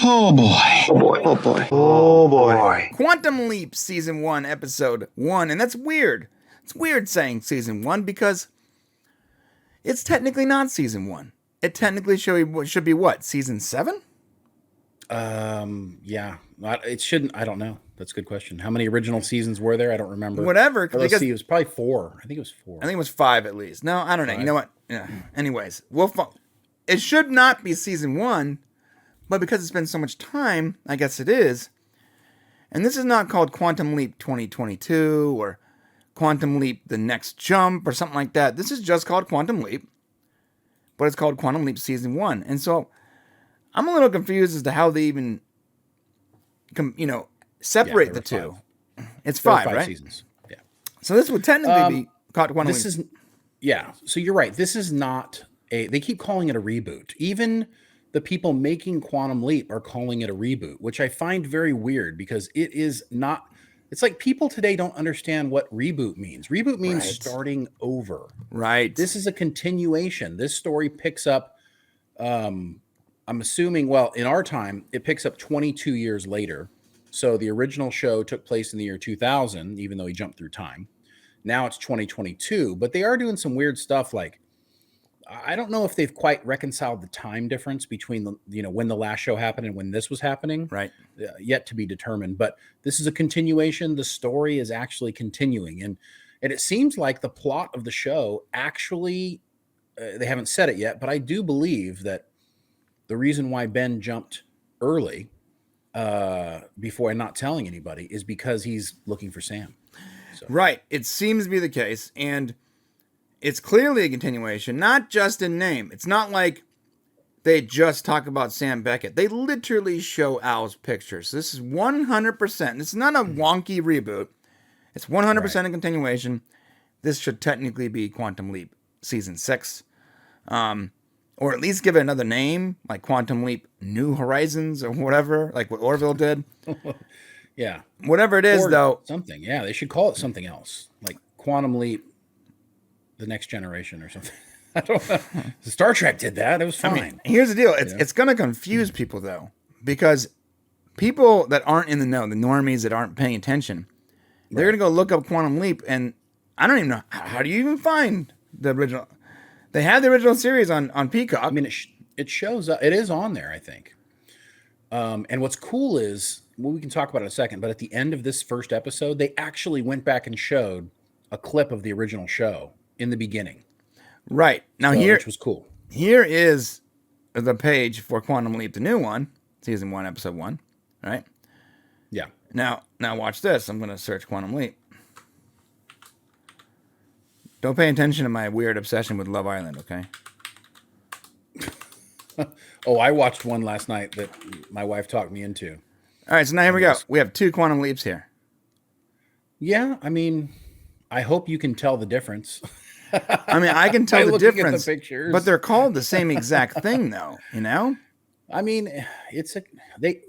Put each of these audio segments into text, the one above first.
Oh boy. Oh boy. Oh boy. Oh boy. Quantum Leap Season 1, Episode 1. And that's weird. It's weird saying Season 1 because it's technically not Season 1. It technically should be what? Season 7? Yeah. It shouldn't. I don't know. That's a good question. How many original seasons were there? I don't remember. Whatever. Let's see. It was probably 4. I think it was 4. I think it was 5 at least. No, I don't know. 5. You know what? Yeah. Anyways, it should not be Season 1, but because it's been so much time, I guess it is. And this is not called Quantum Leap 2022 or Quantum Leap The Next Jump or something like that. This is just called Quantum Leap, but it's called Quantum Leap Season 1. And so I'm a little confused as to how they even, separate the two. 5. It's 5, 5 right? Seasons. Yeah. So this would technically be called Quantum This Leap. is, yeah. So you're right. This is not they keep calling it a reboot. Even the people making Quantum Leap are calling it a reboot, which I find very weird because it is not. It's like people today don't understand what reboot means. Reboot means starting over. Right. This is a continuation. This story picks up, I'm assuming, well, in our time, it picks up 22 years later. So the original show took place in the year 2000, even though he jumped through time. Now it's 2022, but they are doing some weird stuff like, I don't know if they've quite reconciled the time difference between when the last show happened and when this was happening. Right. Yet to be determined. But this is a continuation. The story is actually continuing. And it seems like the plot of the show actually, they haven't said it yet, but I do believe that the reason why Ben jumped early before not telling anybody is because he's looking for Sam. So. Right. It seems to be the case. And it's clearly a continuation, not just in name. It's not like they just talk about Sam Beckett. They literally show Al's pictures. So this is 100%. It's not a wonky reboot. It's 100% a continuation. This should technically be Quantum Leap Season 6. Or at least give it another name, like Quantum Leap New Horizons or whatever, like what Orville did. Yeah. Whatever it is, though. Something. Yeah, they should call it something else, like Quantum Leap The Next Generation or something. I don't know. Star Trek did that. It was fine. I mean, here's the deal. It's going to confuse people, though, because people that aren't in the know, the normies that aren't paying attention, they're going to go look up Quantum Leap, and I don't even know. How do you even find the original? They have the original series on Peacock. I mean, it shows up. It is on there, I think. And what's cool is, well, we can talk about it in a second, but at the end of this first episode, they actually went back and showed a clip of the original show in the beginning. Right. Now which was cool. Here is the page for Quantum Leap, the new one, Season 1, Episode 1, right? Yeah. Now watch this. I'm going to search Quantum Leap. Don't pay attention to my weird obsession with Love Island, okay? Oh, I watched one last night that my wife talked me into. All right, so now here we go. We have 2 Quantum Leaps here. Yeah, I mean, I hope you can tell the difference. I mean, I can tell the difference, the pictures. But they're called the same exact thing, though. You know? I mean,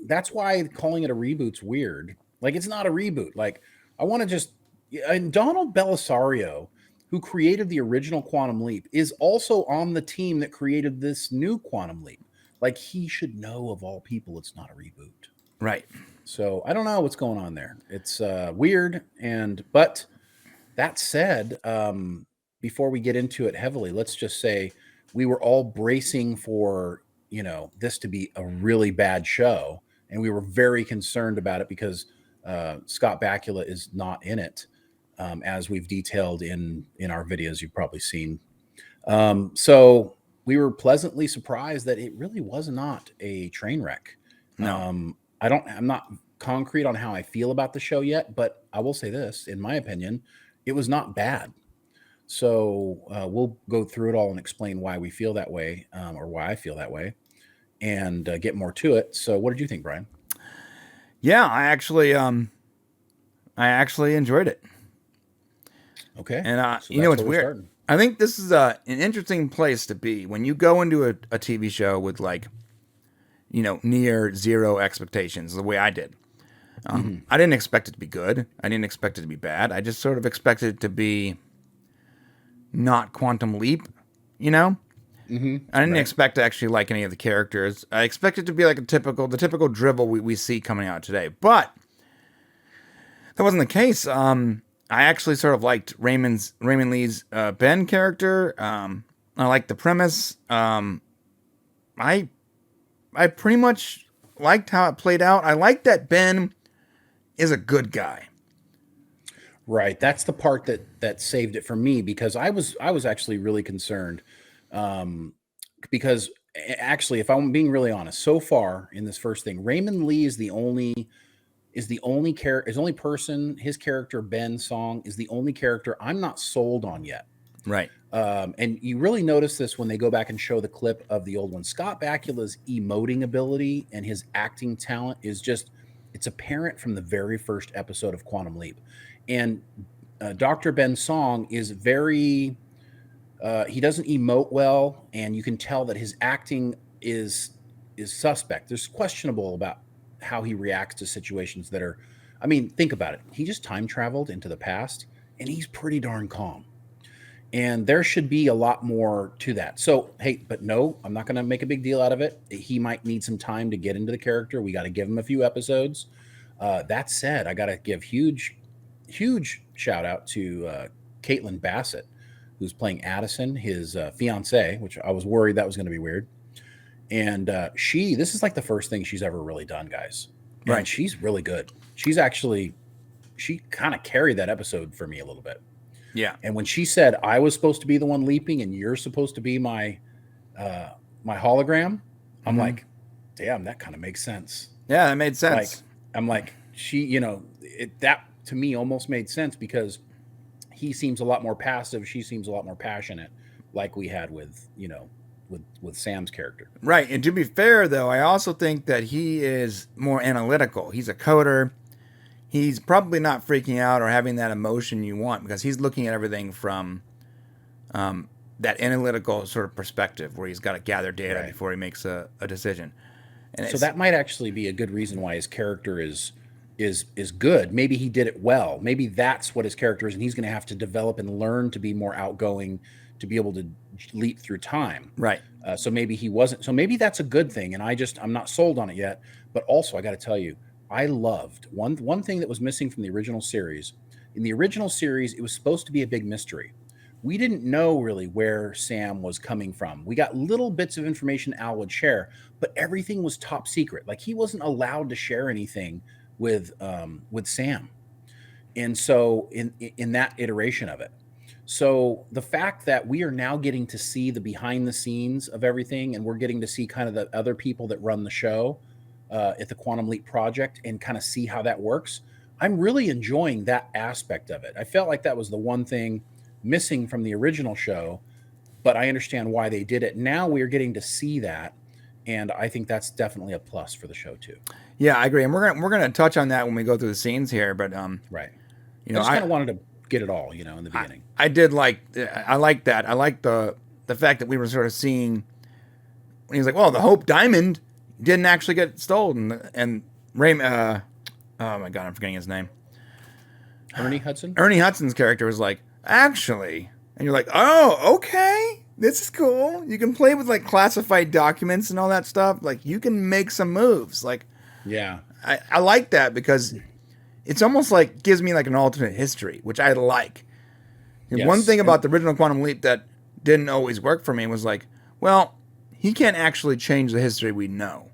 that's why calling it a reboot's weird. Like, it's not a reboot. Like, I want to just. And Donald Belisario, who created the original Quantum Leap, is also on the team that created this new Quantum Leap. Like, he should know, of all people, it's not a reboot. Right. So I don't know what's going on there. It's weird. But that said, before we get into it heavily, let's just say we were all bracing for, this to be a really bad show. And we were very concerned about it because Scott Bakula is not in it, as we've detailed in our videos you've probably seen. So we were pleasantly surprised that it really was not a train wreck. No. I'm not concrete on how I feel about the show yet, but I will say this, in my opinion, it was not bad. So we'll go through it all and explain why we feel that way, or why I feel that way, and get more to it. So what did you think, Brian? Yeah, I actually enjoyed it. Okay. And so it's weird. Starting. I think this is an interesting place to be when you go into a TV show with near zero expectations, the way I did. I didn't expect it to be good. I didn't expect it to be bad. I just sort of expected it to be not Quantum Leap, I didn't Right. expect to actually like any of the characters. I expected to be like the typical drivel we see coming out today, but that wasn't the case. I actually sort of liked Raymond Lee's Ben character. I liked the premise. I I pretty much liked how it played out. I like that Ben is a good guy. Right. That's the part that saved it for me, because I was actually really concerned, um, because actually, if I'm being really honest, so far in this first thing, Raymond Lee is the only person. His character Ben Song is the only character I'm not sold on yet. Right. And you really notice this when they go back and show the clip of the old one. Scott Bakula's emoting ability and his acting talent is just, it's apparent from the very first episode of Quantum Leap. And Dr. Ben Song is very, he doesn't emote well, and you can tell that his acting is suspect. There's questionable about how he reacts to situations that are, I mean, think about it. He just time traveled into the past, and he's pretty darn calm. And there should be a lot more to that. So, hey, but no, I'm not going to make a big deal out of it. He might need some time to get into the character. We got to give him a few episodes. That said, I got to give huge shout out to Caitlin Bassett, who's playing Addison, his fiance, which I was worried that was going to be weird. And this is like the first thing she's ever really done, guys. And Right. she's really good. She kind of carried that episode for me a little bit. Yeah. And when she said I was supposed to be the one leaping and you're supposed to be my my hologram, I'm like, damn, that kind of makes sense. Yeah, that made Like, sense. I'm like, that to me almost made sense, because he seems a lot more passive, she seems a lot more passionate, like we had with with Sam's character. Right. And to be fair, though, I also think that he is more analytical. He's a coder. He's probably not freaking out or having that emotion you want, because he's looking at everything from that analytical sort of perspective where he's got to gather data Right. before he makes a decision. And So that might actually be a good reason why his character is good. Maybe he did it well. Maybe that's what his character is, and he's going to have to develop and learn to be more outgoing to be able to leap through time. right. So maybe he wasn't. So maybe that's a good thing, and I'm not sold on it yet. But also, I got to tell you, I loved one thing that was missing from the original series. In the original series, it was supposed to be a big mystery. We didn't know really where Sam was coming from. We got little bits of information Al would share, but everything was top secret. Like, he wasn't allowed to share anything with Sam. And so in that iteration of it. So the fact that we are now getting to see the behind the scenes of everything, and we're getting to see kind of the other people that run the show at the Quantum Leap Project, and kind of see how that works, I'm really enjoying that aspect of it. I felt like that was the one thing missing from the original show, but I understand why they did it. Now we are getting to see that, and I think that's definitely a plus for the show too. Yeah, I agree. And we're gonna touch on that when we go through the scenes here. But Right. you I know, just kind of wanted to get it all, in the beginning. I did I like that. I like the fact that we were sort of seeing when he was like, well, the Hope Diamond didn't actually get stolen, and Ray, oh my God, I'm forgetting his name. Ernie Hudson? Ernie Hudson's character was like, actually, and you're like, oh, okay, this is cool. You can play with like classified documents and all that stuff. Like, you can make some moves. Like, Yeah. I like that, because it's almost like gives me like an alternate history, which I like. And Yes. one thing about the original Quantum Leap that didn't always work for me was like, well, he can't actually change the history we know.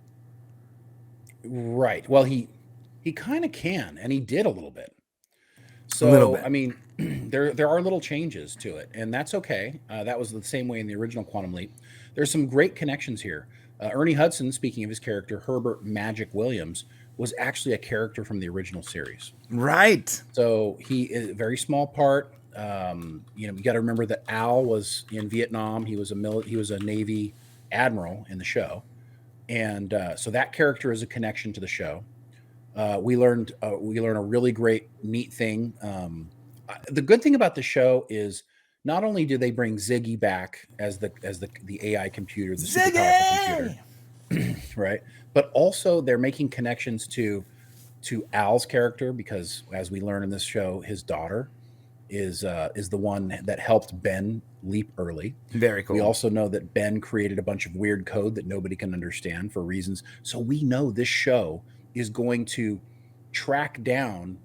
Right. Well, he kind of can, and he did a little bit. So, A little bit. I mean, there are little changes to it, and that's okay. That was the same way in the original Quantum Leap. There's some great connections here. Ernie Hudson, speaking of his character, Herbert Magic Williams, was actually a character from the original series. Right. So he is a very small part. You got to remember that Al was in Vietnam. He was a Navy admiral in the show, and so that character is a connection to the show. We learn a really great, neat thing. The good thing about the show is not only do they bring Ziggy back as the AI computer, the super powerful computer, right? But also they're making connections to Al's character, because as we learn in this show, his daughter is the one that helped Ben leap early. Very cool. We also know that Ben created a bunch of weird code that nobody can understand for reasons. So we know this show is going to track down,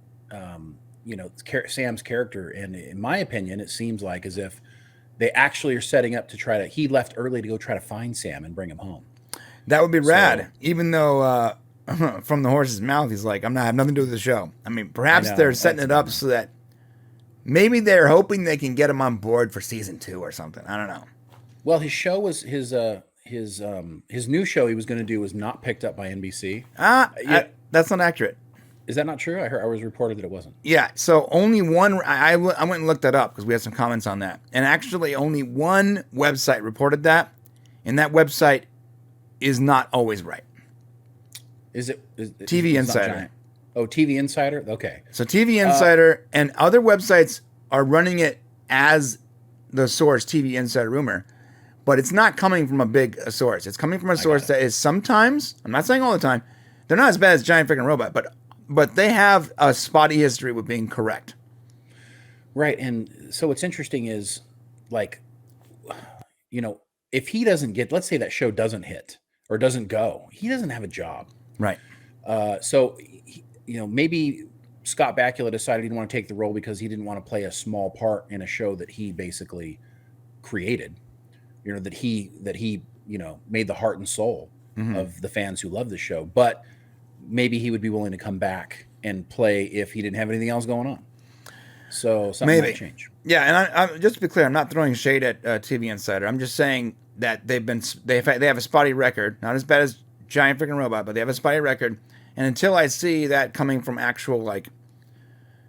Sam's character. And in my opinion, it seems like as if they actually are setting up to try to. He left early to go try to find Sam and bring him home. That would be rad. Even though from the horse's mouth, he's like, I have nothing to do with the show. I mean, perhaps they're setting it up so that maybe they're hoping they can get him on board for season 2 or something. I don't know. Well, his show was his new show he was going to do was not picked up by NBC. That's not accurate. Is that not true? I was reported that it wasn't. Yeah. So only one. I went and looked that up because we had some comments on that, and actually only one website reported that, and that website is not always right. Is it TV Insider? Oh, TV Insider. Okay. So TV Insider and other websites are running it as the source, TV Insider rumor, but it's not coming from a big source. It's coming from a source that is sometimes, I'm not saying all the time, they're not as bad as Giant Freaking Robot, but they have a spotty history with being correct. Right. And so what's interesting is, like, if he doesn't get, let's say that show doesn't hit or doesn't go, he doesn't have a job. Right. So, maybe Scott Bakula decided he didn't want to take the role because he didn't want to play a small part in a show that he basically created, that he made the heart and soul of the fans who love the show. But maybe he would be willing to come back and play if he didn't have anything else going on. So something might change. Yeah, and I just to be clear, I'm not throwing shade at TV Insider. I'm just saying that they have a spotty record, not as bad as Giant Freaking Robot, but they have a spotty record. And until I see that coming from actual,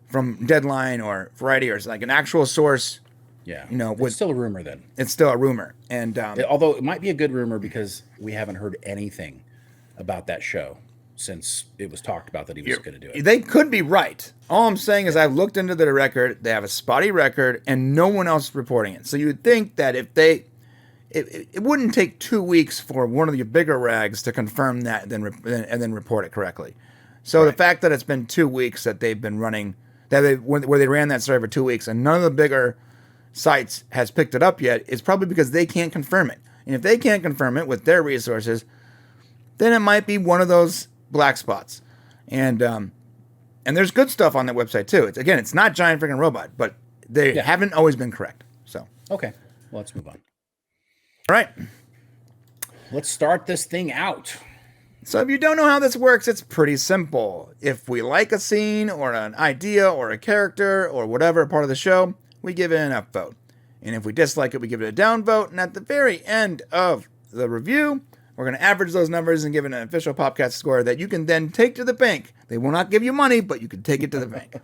from Deadline or Variety or like an actual source, it's still a rumor. Then it's still a rumor, and although it might be a good rumor because we haven't heard anything about that show since it was talked about that he was going to do it. They could be right. All I'm saying is I've looked into their record. They have a spotty record, and no one else is reporting it. So you would think that if it wouldn't take 2 weeks for one of your bigger rags to confirm that and then report it correctly. So the fact that it's been 2 weeks that they've been running, where they ran that story for 2 weeks, and none of the bigger sites has picked it up yet, is probably because they can't confirm it. And if they can't confirm it with their resources, then it might be one of those black spots. And there's good stuff on that website too. It's not Giant Freaking Robot, but they haven't always been correct. So okay, well, let's move on. All right, let's start this thing out. So if you don't know how this works, it's pretty simple. If we like a scene or an idea or a character or whatever part of the show, we give it an up vote. And if we dislike it, we give it a down vote. And at the very end of the review, we're going to average those numbers and give it an official Popcast score that you can then take to the bank. They will not give you money, but you can take it to the bank.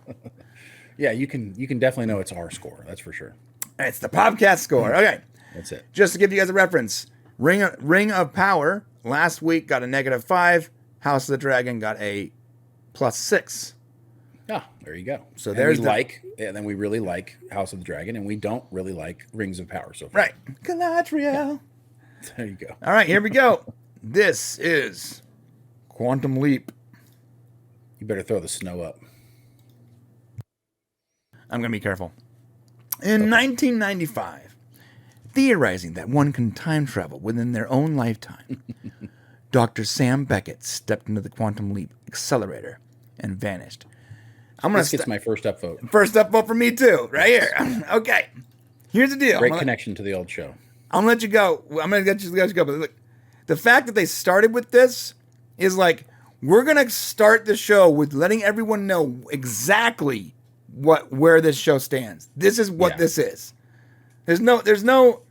Yeah, you can definitely know it's our score. That's for sure. It's the Popcast score. Okay. That's it. Just to give you guys a reference, Ring of Power last week got a -5. House of the Dragon got a +6. Ah, there you go. So and then we really like House of the Dragon, and we don't really like Rings of Power so far. Right. Galadriel. Yeah. There you go. All right, here we go. This is Quantum Leap. You better throw the snow up. I'm going to be careful. In 1995, theorizing that one can time travel within their own lifetime, Dr. Sam Beckett stepped into the Quantum Leap accelerator and vanished. This gets my first up vote. First up vote for me too, right here. Okay. Here's the deal. Great connection to the old show. I'm going to let you go. I'm going to let you go. But look, the fact that they started with this is like, we're going to start the show with letting everyone know exactly where this show stands. This is what this is. There's no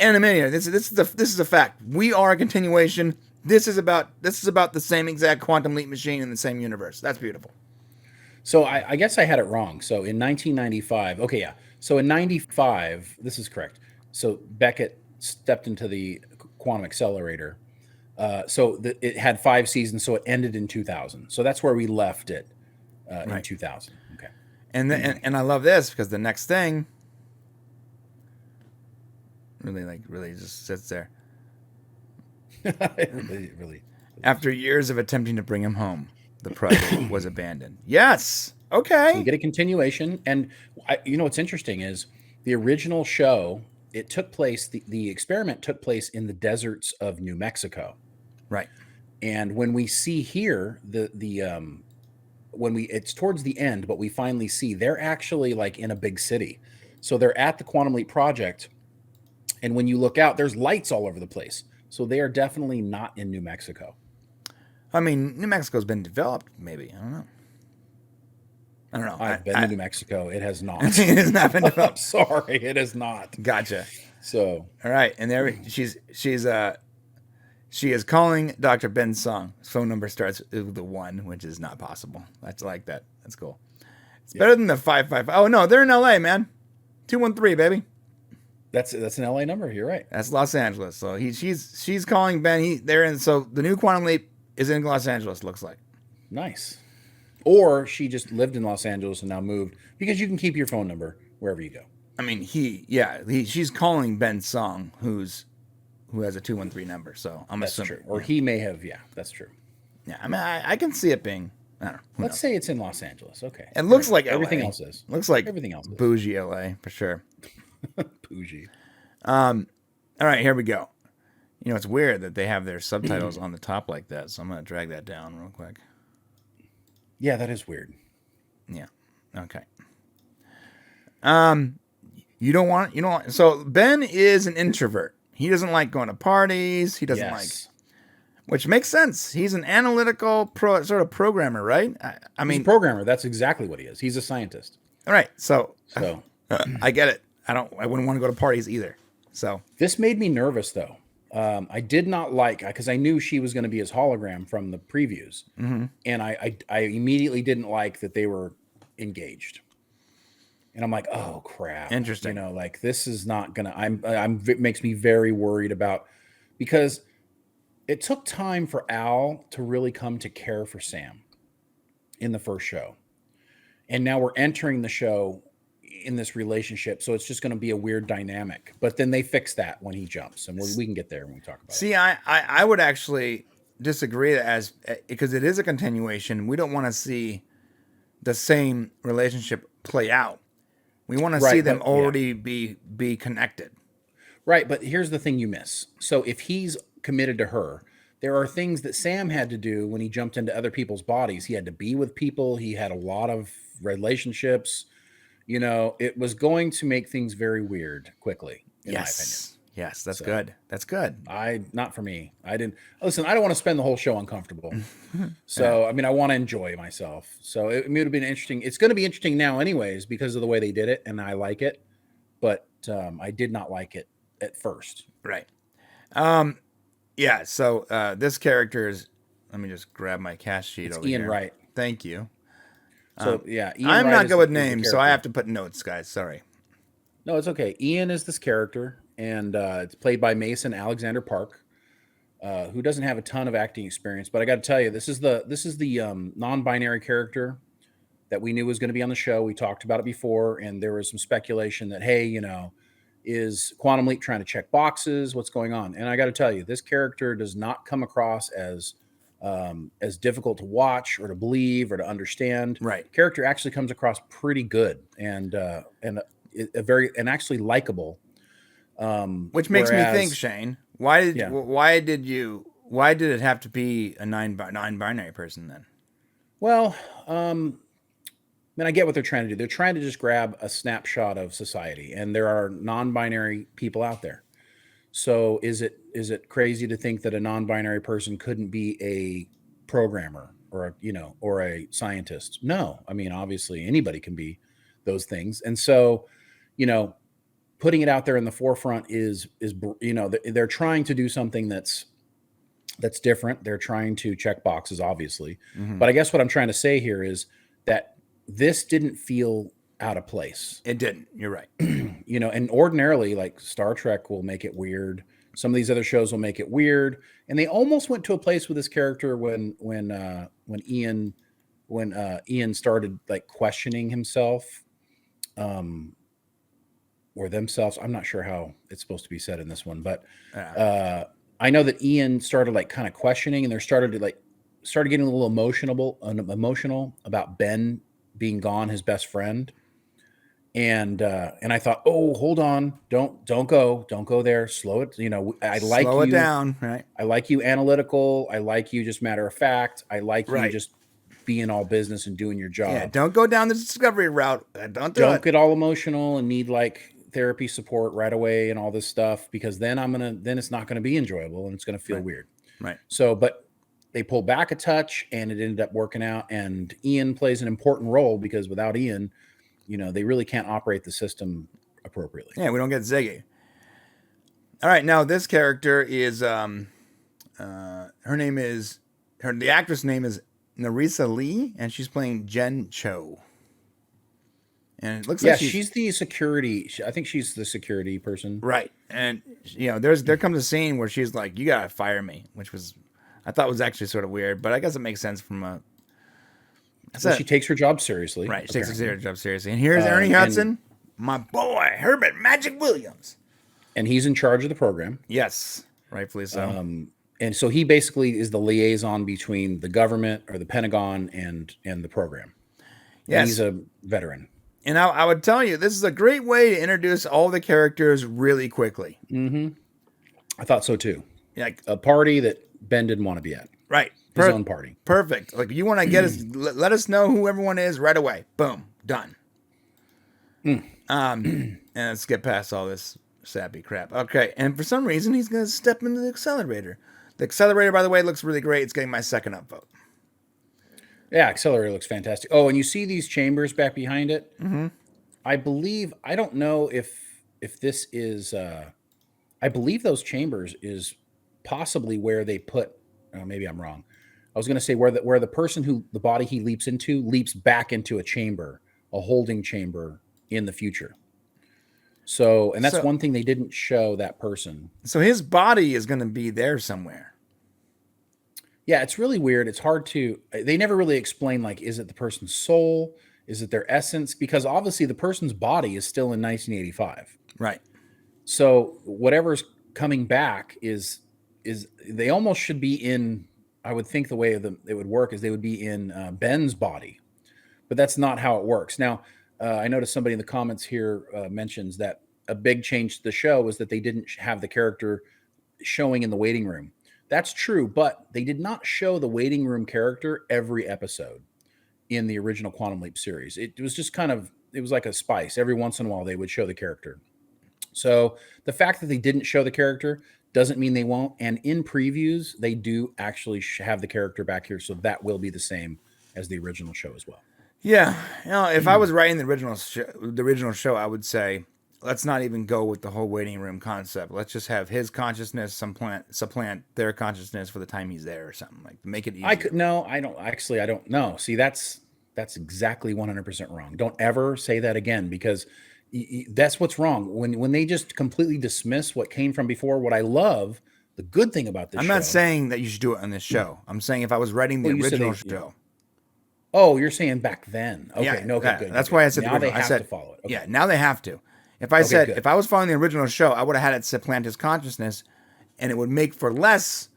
anonymity. This is a fact. We are a continuation. This is about the same exact Quantum Leap machine in the same universe. That's beautiful. So I guess I had it wrong. So in 1995, okay, yeah. So in 95, this is correct. So Beckett stepped into the quantum accelerator. It had 5 seasons, so it ended in 2000. So that's where we left it in 2000. Okay. And I love this because the next thing really just sits there. really. After years of attempting to bring him home, the project was abandoned. Yes. Okay. So we get a continuation. And what's interesting is the original show, it took place, the experiment took place in the deserts of New Mexico. Right. And when we see here, it's towards the end, but we finally see they're actually like in a big city. So they're at the Quantum Leap Project. And when you look out, there's lights all over the place. So they are definitely not in New Mexico. I mean, New Mexico's been developed, maybe. I don't know. I've been to New Mexico. It has not. It has not been I'm developed. sorry, it has not. Gotcha. So all right, and there she is calling Dr. Ben Song. His phone number starts with the 1, which is not possible. That's like that. That's cool. It's better than the 555. Oh no, they're in LA, man. 213, baby. That's an LA number. You're right. That's Los Angeles. So she's calling Ben. They're in. So the new Quantum Leap is in Los Angeles. Looks like. Nice. Or she just lived in Los Angeles and now moved, because you can keep your phone number wherever you go. I mean, she's calling Ben Song, who has a 213 number. So I'm That's assuming. true. Or he may have. Yeah, that's true. Yeah, I mean, I can see it being. I don't know. Let's say it's in Los Angeles. Okay. It looks like everything LA. else is. Looks like everything else is. Bougie LA for sure. Bougie. All right, here we go. It's weird that they have their subtitles on the top like that. So I'm gonna drag that down real quick. Yeah, that is weird. Yeah. Okay. You don't want. So Ben is an introvert. He doesn't like going to parties. He doesn't like. Which makes sense. He's an analytical sort of programmer, right? I mean, he's a programmer. That's exactly what he is. He's a scientist. All right. So I get it. I wouldn't want to go to parties either. So this made me nervous, though. I did not like, because I knew she was going to be his hologram from the previews, and I immediately didn't like that they were engaged. And I'm like, oh crap! Interesting. Like this is not gonna. It makes me very worried about, because it took time for Al to really come to care for Sam in the first show, and now we're entering the show in this relationship, so it's just going to be a weird dynamic. But then they fix that when he jumps, and we can get there when we talk about it. See, I would actually disagree because it is a continuation. We don't want to see the same relationship play out. We want to see them already be connected. Right, but here's the thing you miss. So if he's committed to her, there are things that Sam had to do when he jumped into other people's bodies. He had to be with people. He had a lot of relationships. It was going to make things very weird quickly, in my opinion. Yes, that's good. That's good. Not for me. I don't want to spend the whole show uncomfortable. So, I mean, I want to enjoy myself. So it would have been interesting. It's going to be interesting now anyways, because of the way they did it, and I like it. But I did not like it at first. Right. Yeah, so this character is, let me just grab my cast sheet over Ian here. Wright. Thank you. So, Ian I'm Wright not good with names, so I have to put notes, guys. Sorry. No, it's okay. Ian is this character, and it's played by Mason Alexander Park, who doesn't have a ton of acting experience. But I got to tell you, this is the non-binary character that we knew was going to be on the show. We talked about it before, and there was some speculation that, hey, is Quantum Leap trying to check boxes? What's going on? And I got to tell you, this character does not come across as difficult to watch or to believe or to understand. Right. Character actually comes across pretty good and actually likable. Which makes me think, Shane, why did it have to be a non-binary person then? Well, I get what they're trying to do. They're trying to just grab a snapshot of society, and there are non-binary people out there. So is it crazy to think that a non-binary person couldn't be a programmer or a scientist? No. I mean, obviously anybody can be those things. And so, putting it out there in the forefront is they're trying to do something that's different. They're trying to check boxes, obviously. Mm-hmm. But I guess what I'm trying to say here is that this didn't feel out of place. It didn't. You're right. And ordinarily, like Star Trek will make it weird. Some of these other shows will make it weird. And they almost went to a place with this character when Ian started like questioning himself, or themselves. I'm not sure how it's supposed to be said in this one, but I know that Ian started like kind of questioning, and started getting a little emotional about Ben being gone his best friend. And I thought, oh, hold on, don't go there, slow it. I like Slow it you. down, right? I like you analytical. I like you just matter of fact. I like you Right. just being all business and doing your job. Yeah, don't go down the discovery route. Don't do Don't it. get all emotional and need like therapy support right away and all this stuff, because then it's not gonna be enjoyable and it's gonna feel weird. Right. So, but they pulled back a touch and it ended up working out. And Ian plays an important role, because without Ian, they really can't operate the system appropriately. Yeah, we don't get Ziggy. All right, now this character is the actress name is Narisa Lee, and she's playing Jen Cho. And it looks like she's the security. I think she's the security person. Right. And there comes a scene where she's like, "You gotta fire me," which I thought was actually sort of weird, but I guess it makes sense from a. So she takes her job seriously. Right, she takes her job seriously. And here's Ernie Hudson, my boy, Herbert Magic Williams. And he's in charge of the program. Yes, rightfully so. And so he basically is the liaison between the government or the Pentagon and the program. Yes. And he's a veteran. And I would tell you, this is a great way to introduce all the characters really quickly. Mm-hmm. I thought so too. Like a party that Ben didn't want to be at. Right. His own party. Perfect. Like you want to get us, let us know who everyone is right away. Boom. Done. And let's get past all this sappy crap. Okay. And for some reason, he's going to step into the accelerator. The accelerator, by the way, looks really great. It's getting my second upvote. Yeah, accelerator looks fantastic. Oh, and you see these chambers back behind it? Mm-hmm. I don't know if this is, I believe those chambers is possibly where they put, maybe I'm wrong. I was going to say where the person the body he leaps into leaps back into a chamber, a holding chamber in the future. So, and that's one thing they didn't show that person. So his body is going to be there somewhere. Yeah, it's really weird. It's hard they never really explain, like, is it the person's soul? Is it their essence? Because obviously the person's body is still in 1985. Right. So whatever's coming back is they almost should be in, I would think the way it would work is they would be in Ben's body, but that's not how it works. Now, I noticed somebody in the comments here mentions that a big change to the show was that they didn't have the character showing in the waiting room. That's true, but they did not show the waiting room character every episode in the original Quantum Leap series. It was just it was like a spice. Every once in a while, they would show the character. So the fact that they didn't show the character doesn't mean they won't. And in previews, they do actually have the character back here. So that will be the same as the original show as well. Yeah. If I was writing the original show, I would say, let's not even go with the whole waiting room concept. Let's just have his consciousness supplant their consciousness for the time he's there or something, like make it easier. I don't know. See, that's exactly 100% wrong. Don't ever say that again, because that's what's wrong. When they just completely dismiss what came from before. What I love, the good thing about this I'm not saying that you should do it on this show. I'm saying if I was writing the original show. Yeah. Oh, you're saying back then. Okay, yeah, good. That's why I said now they have to follow it. Okay. Yeah, now they have to. If I was following the original show, I would have had it supplant his consciousness, and it would make for less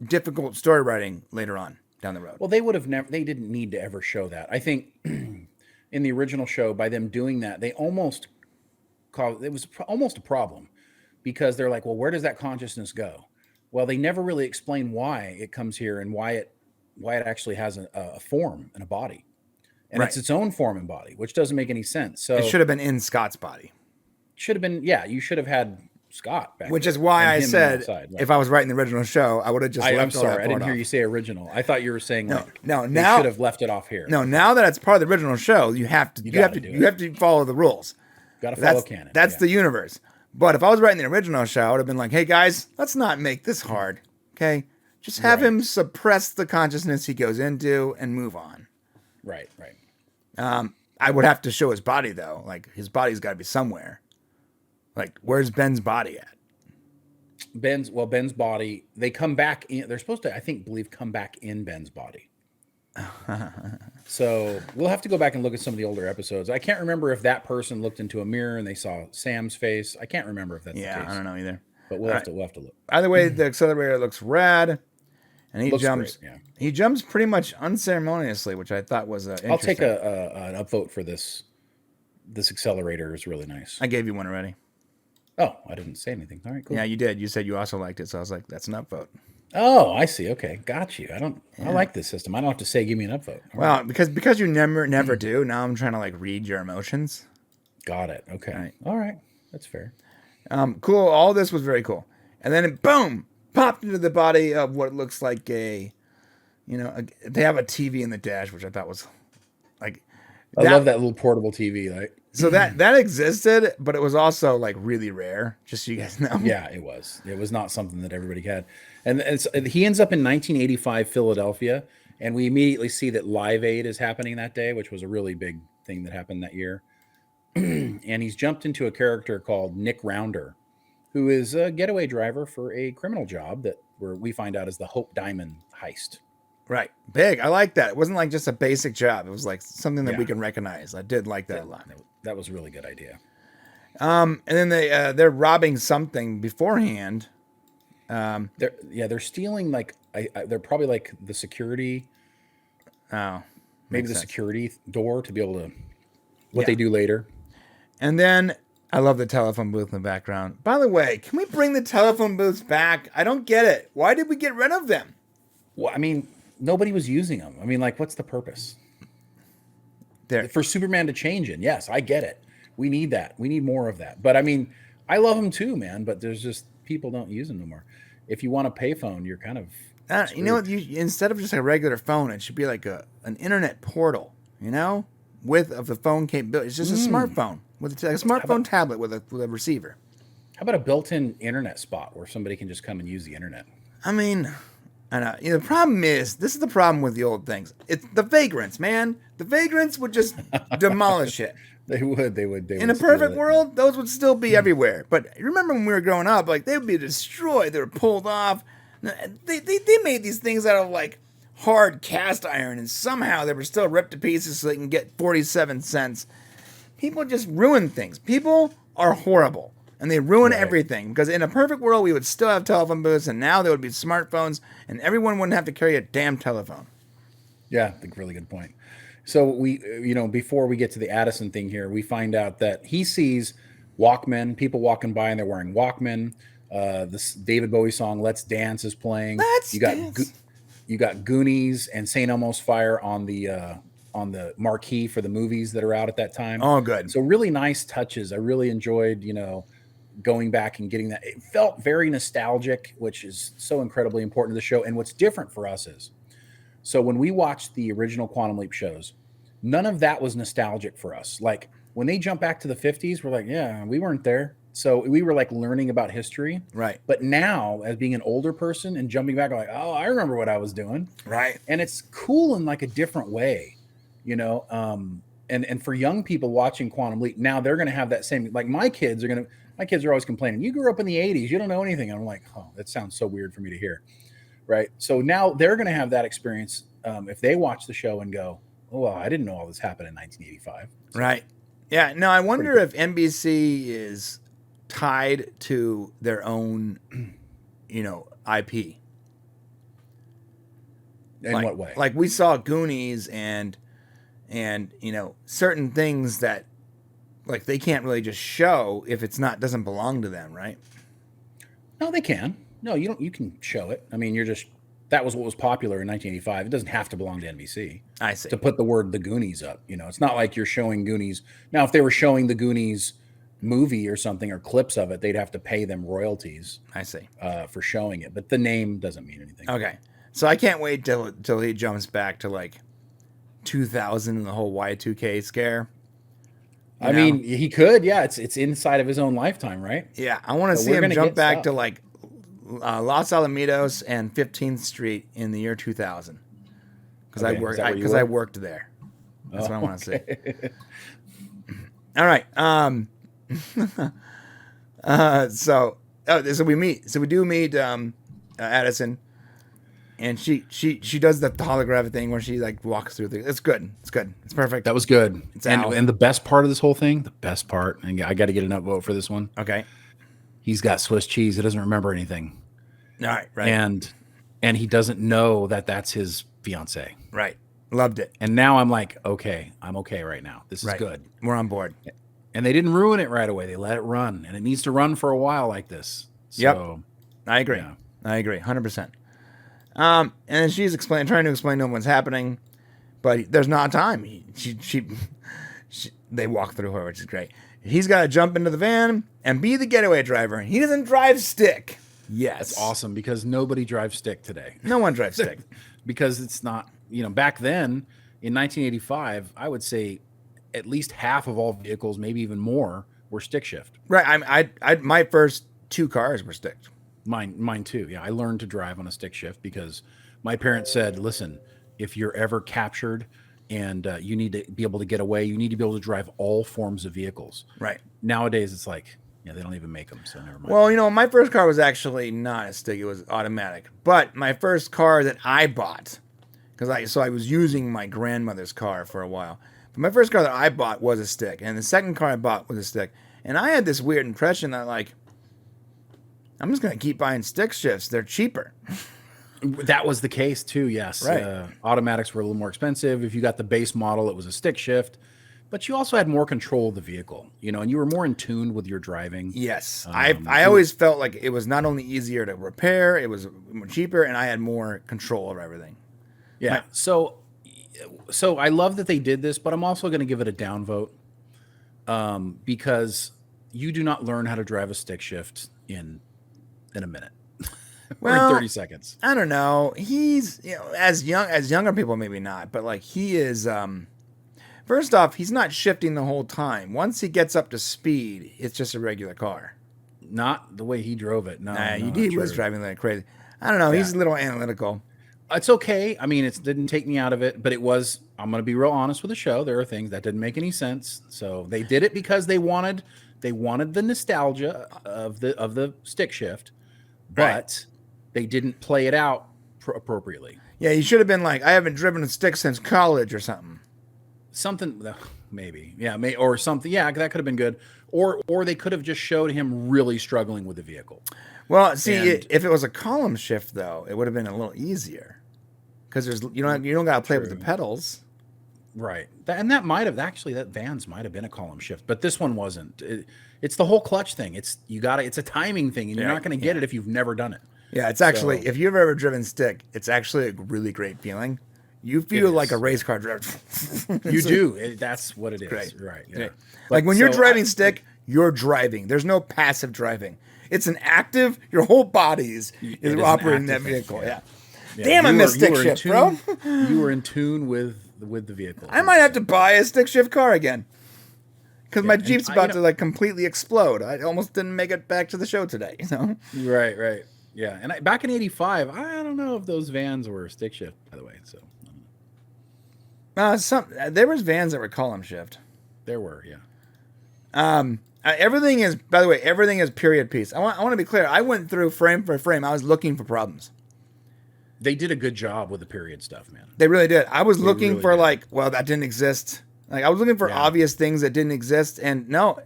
difficult story writing later on down the road. Well, they didn't need to ever show that. I think in the original show, by them doing that, it was almost a problem, because they're like, well, where does that consciousness go? Well, they never really explain why it comes here and why it actually has a form and a body. And it's its own form and body, which doesn't make any sense. So it should have been in Scott's body. Should have been, yeah. You should have had Scott back. Which is why I said, if I was writing the original show, I would have just. I'm sorry, I didn't hear you say original. I thought you were saying now they should have left it off here. No, now that it's part of the original show, you have to follow the rules. Got to follow canon. That's the universe. But if I was writing the original show, I would have been like, hey guys, let's not make this hard. Okay, just have him suppress the consciousness he goes into and move on. Right. I would have to show his body though. Like his body's got to be somewhere. Like where's Ben's body at? Ben's body. They come back in. They're supposed to, come back in Ben's body. So we'll have to go back and look at some of the older episodes. I can't remember if that person looked into a mirror and they saw Sam's face. I can't remember if that's the case. I don't know either. But we'll have to look. Either way, the accelerator looks rad. and he Looks jumps. great, yeah. He jumps pretty much unceremoniously, which I thought was interesting. I'll take an upvote for this. This accelerator is really nice. I gave you one already. Oh, I didn't say anything. All right, cool. Yeah, you did. You said you also liked it, so I was like, that's an upvote. Oh, I see. Okay, got you. I like this system. I don't have to say give me an upvote. Well, because you never do. Now I'm trying to like read your emotions. Got it. Okay. All right. That's fair. Cool. All this was very cool, and then it, boom, popped into the body of what looks like they have a TV in the dash, which I thought was like. I love that little portable TV. Like, so that existed, but it was also like really rare. Just so you guys know. Yeah, it was. It was not something that everybody had. And he ends up in 1985 Philadelphia, and we immediately see that Live Aid is happening that day, which was a really big thing that happened that year. And he's jumped into a character called Nick Rounder, who is a getaway driver for a criminal job where we find out is the Hope Diamond heist. Right. Big. I like that. It wasn't like just a basic job. It was like something that we can recognize. I did like that a lot. That was a really good idea. And then they're robbing something beforehand. They're stealing like they're probably like the security. Oh, maybe the security door to be able to what they do later. And then I love the telephone booth in the background. By the way, can we bring the telephone booths back? I don't get it. Why did we get rid of them? Well, I mean, nobody was using them. I mean, like, what's the purpose? For Superman to change in. Yes, I get it. We need that. We need more of that. But I mean, I love them too, man. But there's just people don't use them no more. If you want a payphone, you're kind of you know what? Instead of just a regular phone, it should be like an internet portal. You know, of the phone capability. It's just a smartphone with a smartphone tablet with a receiver. How about a built-in internet spot where somebody can just come and use the internet? I mean, and the problem is, this is the problem with the old things. It's the vagrants, man. The vagrants would just demolish it. They would. In a perfect world, those would still be everywhere. But remember when we were growing up, like they would be destroyed. They were pulled off. They made these things out of like hard cast iron, and somehow they were still ripped to pieces so they can get 47 cents. People just ruin things. People are horrible, and they ruin everything. Because in a perfect world, we would still have telephone booths, and now there would be smartphones, and everyone wouldn't have to carry a damn telephone. Yeah, really good point. So we, before we get to the Addison thing here, we find out that he sees Walkman, people walking by and they're wearing Walkman. This David Bowie song "Let's Dance" is playing. You got Goonies and St. Elmo's Fire on the marquee for the movies that are out at that time. Oh, good. So really nice touches. I really enjoyed, going back and getting that. It felt very nostalgic, which is so incredibly important to the show. And what's different for us is, so when we watched the original Quantum Leap shows, none of that was nostalgic for us. Like when they jump back to the 50s, we're like, yeah, we weren't there. So we were like learning about history. Right. But now as being an older person and jumping back, I'm like, oh, I remember what I was doing. Right. And it's cool in like a different way, and for young people watching Quantum Leap, now they're going to have that same, like my kids are always complaining, you grew up in the 80s, you don't know anything. And I'm like, oh, that sounds so weird for me to hear. Right. So now they're going to have that experience if they watch the show and go, oh, well, I didn't know all this happened in 1985. So, right. Yeah. No, I wonder if NBC is tied to their own, IP. In what way? Like we saw Goonies and certain things that like they can't really just show if doesn't belong to them, right? No, they can. No, you don't. You can show it. I mean, that was what was popular in 1985. It doesn't have to belong to NBC. I see. To put the word "the Goonies" up, it's not like you're showing Goonies. Now, if they were showing the Goonies movie or something or clips of it, they'd have to pay them royalties. I see. For showing it, but the name doesn't mean anything. Okay, so I can't wait till he jumps back to like 2000 and the whole Y2K scare. I mean, he could. Yeah, it's inside of his own lifetime, right? Yeah, I want to see him jump back to like Los Alamitos and 15th Street in the year 2000 because I worked there. That's what I want to see. All right. So we meet Addison, and she does the holographic thing where she like walks through things. It's good. It's perfect. That was good. And the best part of this whole thing, and I got to get an upvote for this one. Okay. He's got Swiss cheese. He doesn't remember anything. All right. Right. And and he doesn't know that that's his fiance. Right. Loved it. And now I'm like, okay, I'm okay right now. This is Right. good. We're on board. And they didn't ruin it right away. They let it run, and it needs to run for a while like this. So, I agree. yeah. I agree, 100%. And then she's trying to explain to him what's happening, but there's not time. They walk through her, which is great. He's got to jump into the van and be the getaway driver. He doesn't drive stick. Yes. That's awesome because nobody drives stick today. No one drives stick. Because it's not, back then in 1985, I would say at least half of all vehicles, maybe even more, were stick shift. Right. My first 2 cars were stick. Mine too. Yeah. I learned to drive on a stick shift because my parents said, listen, if you're ever captured and you need to be able to get away, you need to be able to drive all forms of vehicles. Right. Nowadays, it's like, they don't even make them, so never mind. Well, my first car was actually not a stick; it was automatic. But my first car that I bought, I was using my grandmother's car for a while. But my first car that I bought was a stick, and the second car I bought was a stick. And I had this weird impression that I'm just gonna keep buying stick shifts; they're cheaper. That was the case too. Yes, right. Automatics were a little more expensive. If you got the base model, it was a stick shift. But you also had more control of the vehicle, and you were more in tune with your driving. Yes. I always felt like it was not only easier to repair, it was more cheaper, and I had more control of everything. Yeah. So I love that they did this, but I'm also going to give it a downvote because you do not learn how to drive a stick shift in a minute or in 30 seconds. I don't know. He's, as younger people, maybe not, but he is, first off, he's not shifting the whole time. Once he gets up to speed, it's just a regular car. Not the way he drove it. No, he was driving like crazy. I don't know. Yeah. He's a little analytical. It's okay. I mean, it didn't take me out of it, but it was. I'm going to be real honest with the show. There are things that didn't make any sense. So they did it because they wanted the nostalgia of the stick shift, but they didn't play it out appropriately. Yeah, he should have been like, I haven't driven a stick since college or something. Something, maybe, yeah, or something, yeah, that could have been good, or they could have just showed him really struggling with the vehicle. Well, see, if it was a column shift though, it would have been a little easier because you don't got to play with the pedals, right? That Vans might have been a column shift, but this one wasn't. It's the whole clutch thing. It's a timing thing, and you're not going to get it if you've never done it. Yeah, it's actually if you've ever driven stick, it's actually a really great feeling. You feel like a race car driver. You do. That's what it is. Great. Right. Yeah. Great. Like when you're driving stick, you're driving. There's no passive driving. It's an active, your whole body is operating that vehicle. Yeah. Damn, I missed stick shift, bro. You were in tune with the vehicle. I might have to buy a stick shift car again. Because my Jeep's about to completely explode. I almost didn't make it back to the show today. Right. Yeah. And back in 85, I don't know if those vans were stick shift, by the way. So there was vans that were column shift. There were, yeah. Everything is period piece. I want to be clear. I went through frame for frame. I was looking for problems. They did a good job with the period stuff, man. They really did. I was looking for that didn't exist. I was looking for obvious things that didn't exist, and no,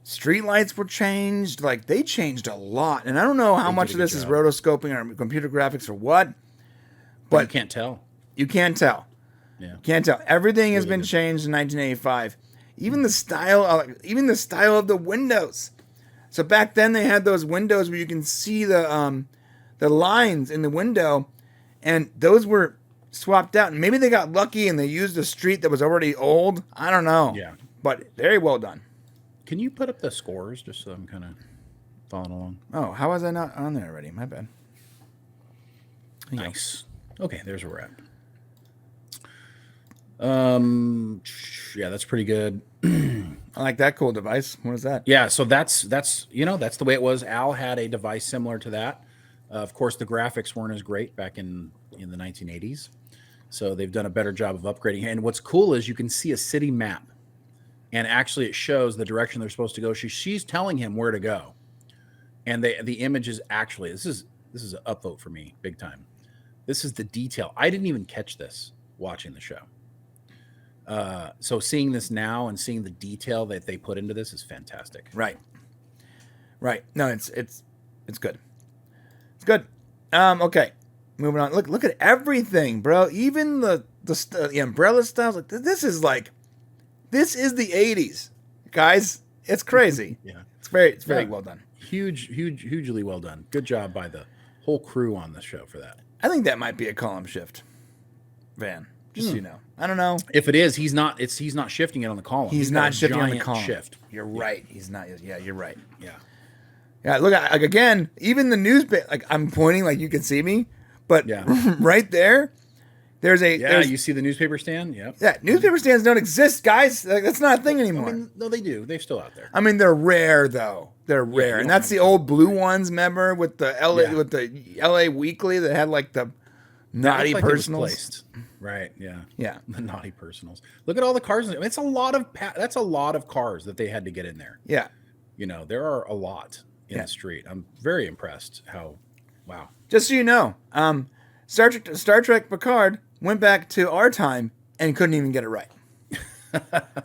street lights were changed. They changed a lot, and I don't know how much of this is rotoscoping or computer graphics or what. But you can't tell. You can't tell. Yeah. Can't tell. Everything has been changed in 1985. Even the style of the windows. So back then they had those windows where you can see the lines in the window, and those were swapped out. And maybe they got lucky and they used a street that was already old. I don't know. Yeah. But very well done. Can you put up the scores just so I'm kind of following along? Oh, how was I not on there already? My bad. Nice. Okay, there's where we're at. Yeah, that's pretty good. I like that cool device. What is that? Yeah, so that's the way it was. Al had a device similar to that. Of course, the graphics weren't as great back in the 1980s, so they've done a better job of upgrading. And what's cool is you can see a city map, and actually it shows the direction they're supposed to go. She's telling him where to go, and the image is actually this is an upvote for me, big time. This is the detail. I didn't even catch this watching the show. So seeing this now and seeing the detail that they put into this is fantastic. Right. No, it's good. It's good. Okay. Moving on. Look at everything, bro. Even the umbrella styles. This is the 80s, guys. It's crazy. Yeah. It's very well done. Hugely well done. Good job by the whole crew on the show for that. I think that might be a column shift, Van. Just so you know. I don't know. If it is, he's not shifting it on the column. He's got not a shifting on the giant column. shift. You're right. He's not. Yeah, you're right. Yeah. Yeah, look, again, even the newspaper, I'm pointing like you can see me, but right there, there's you see the newspaper stand? Yep. Yeah, newspaper stands don't exist, guys. That's not a thing anymore. I mean, no, they do. They're still out there. I mean, they're rare though. They're rare, and that's the old blue ones. Remember with the LA Weekly that had like the naughty personals. Right. Yeah. Yeah. The naughty personals. Look at all the cars. It's a lot of that's a lot of cars that they had to get in there. Yeah. There are a lot in the street. I'm very impressed. Wow. Just so you know, Star Trek Picard went back to our time and couldn't even get it right.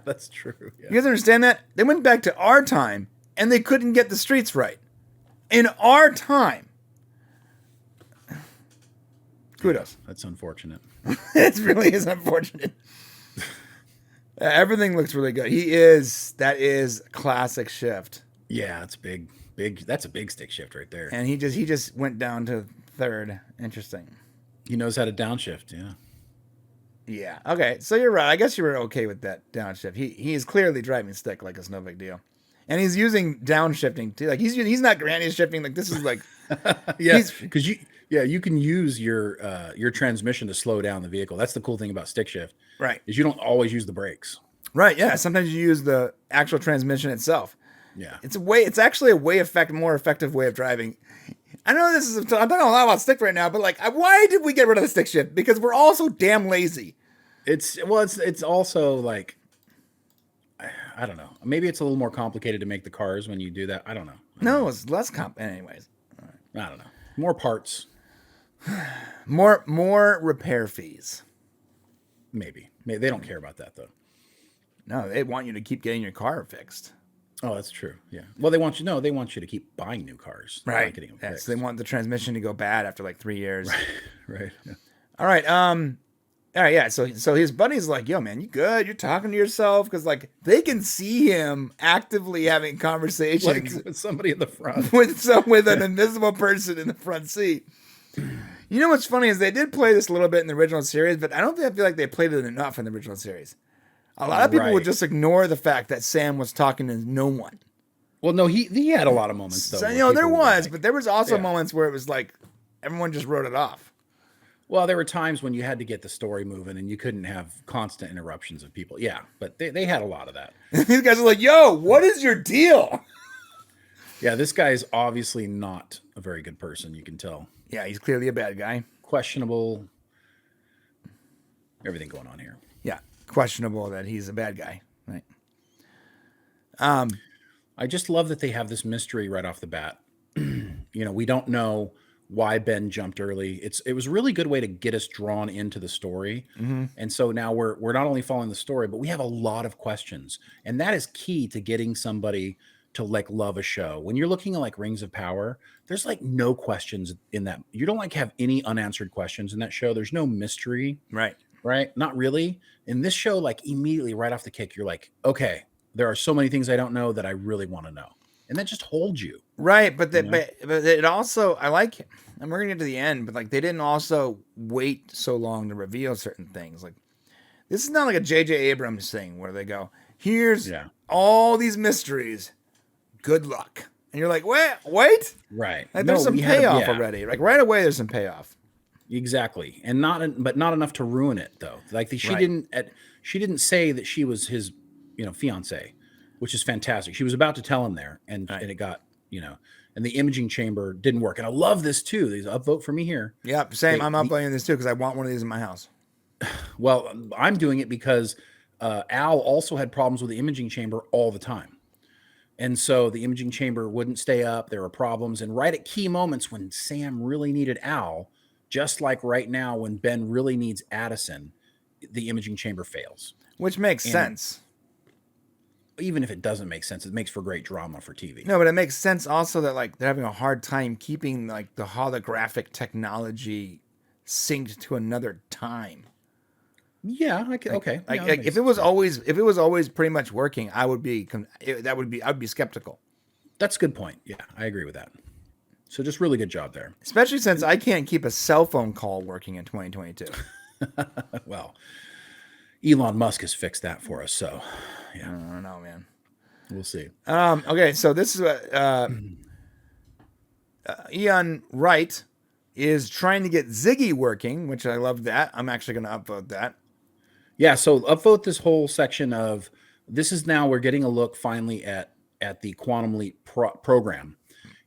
That's true. Yeah. You guys understand that? They went back to our time and they couldn't get the streets right. In our time. Kudos. That's unfortunate. It really is unfortunate. Everything looks really good. That is classic shift. Yeah, it's big. That's a big stick shift right there. And he just went down to third. Interesting. He knows how to downshift. Yeah. Yeah. Okay. So you're right. I guess you were okay with that downshift. He is clearly driving stick like it's no big deal, and he's using downshifting too. Like he's not granny shifting. Like this is like because you can use your transmission to slow down the vehicle. That's the cool thing about stick shift. Right. Is you don't always use the brakes. Right. Yeah. Sometimes you use the actual transmission itself. Yeah. It's actually a more effective way of driving. I know I'm talking a lot about stick right now, but like, why did we get rid of the stick shift? Because we're all so damn lazy. It's also like, I don't know. Maybe it's a little more complicated to make the cars when you do that. I don't know. No, it's less anyways. I don't know. More parts. More repair fees. Maybe they don't care about that though. No, they want you to keep getting your car fixed. Oh, that's true. Yeah. Well, they want you to keep buying new cars. Right. Getting them fixed. They want the transmission to go bad after like 3 years. Right. Yeah. All right. Yeah. So his buddy's like, yo, man, you good? You're talking to yourself? Because like they can see him actively having conversations like with somebody in the front, with an invisible person in the front seat. You know what's funny is they did play this a little bit in the original series, but I feel like they played it enough in the original series. A lot of people would just ignore the fact that Sam was talking to no one. Well, no, he had a lot of moments though. So, there was, but there was also moments where it was like everyone just wrote it off. Well, there were times when you had to get the story moving and you couldn't have constant interruptions of people. Yeah, but they had a lot of that. These guys are like, yo, what is your deal? Yeah, this guy is obviously not a very good person. You can tell. Yeah, he's clearly a bad guy. Questionable. Everything going on here. Yeah, questionable that he's a bad guy. Right. I just love that they have this mystery right off the bat. We don't know why Ben jumped early. It was a really good way to get us drawn into the story. Mm-hmm. And so now we're not only following the story, but we have a lot of questions. And that is key to getting somebody to like love a show. When you're looking at like Rings of Power, there's like no questions in that. You don't like have any unanswered questions in that show. There's no mystery. Right. Not really. In this show, like immediately right off the kick, you're like, okay, there are so many things I don't know that I really want to know. And that just holds you. Right. But it also, I like it. And we're going to get to the end, but like they didn't also wait so long to reveal certain things. Like this is not like a J.J. Abrams thing where they go, here's all these mysteries. Good luck. And you're like, wait. Right. Like there's some payoff already. Like right away, there's some payoff. Exactly. And not enough to ruin it though. Like she didn't say that she was his, fiance, which is fantastic. She was about to tell him there and it got, and the imaging chamber didn't work. And I love this too. These upvote for me here. Yep. Same. I'm upvoting this too because I want one of these in my house. Well, I'm doing it because Al also had problems with the imaging chamber all the time. And so the imaging chamber wouldn't stay up. There were problems. And right at key moments when Sam really needed Al, just like right now when Ben really needs Addison, the imaging chamber fails. Which makes sense. even if it doesn't make sense, it makes for great drama for TV. No, but it makes sense also that like they're having a hard time keeping like the holographic technology synced to another time. Yeah, okay. Like, Yeah, like if it was always pretty much working, I would be I'd be skeptical. that's a good point. Yeah, I agree with that. So just really good job there. Especially since I can't keep a cell phone call working in 2022. Well, Elon Musk has fixed that for us, so I don't know, man. we'll see. Okay, so this is Ian Wright is trying to get Ziggy working, which I love that. I'm actually going to upvote that. Yeah, so upvote this whole section of this is now we're getting a look finally at the Quantum Leap program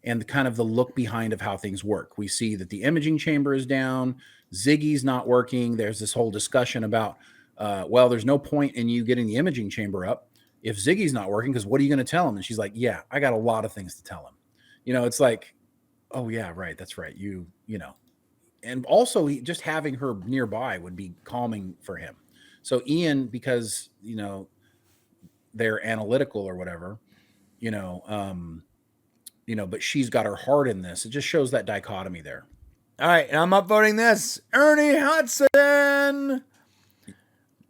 and the kind of the look behind of how things work. We see that the imaging chamber is down, Ziggy's not working. There's this whole discussion about, well, there's no point in you getting the imaging chamber up if Ziggy's not working, because what are you going to tell him? And she's like, yeah, I got a lot of things to tell him. It's like, oh yeah, right, that's right. You know, and also just having her nearby would be calming for him. So Ian, because they're analytical or whatever, but she's got her heart in this. It just shows that dichotomy there. All right, and I'm upvoting this. Ernie Hudson.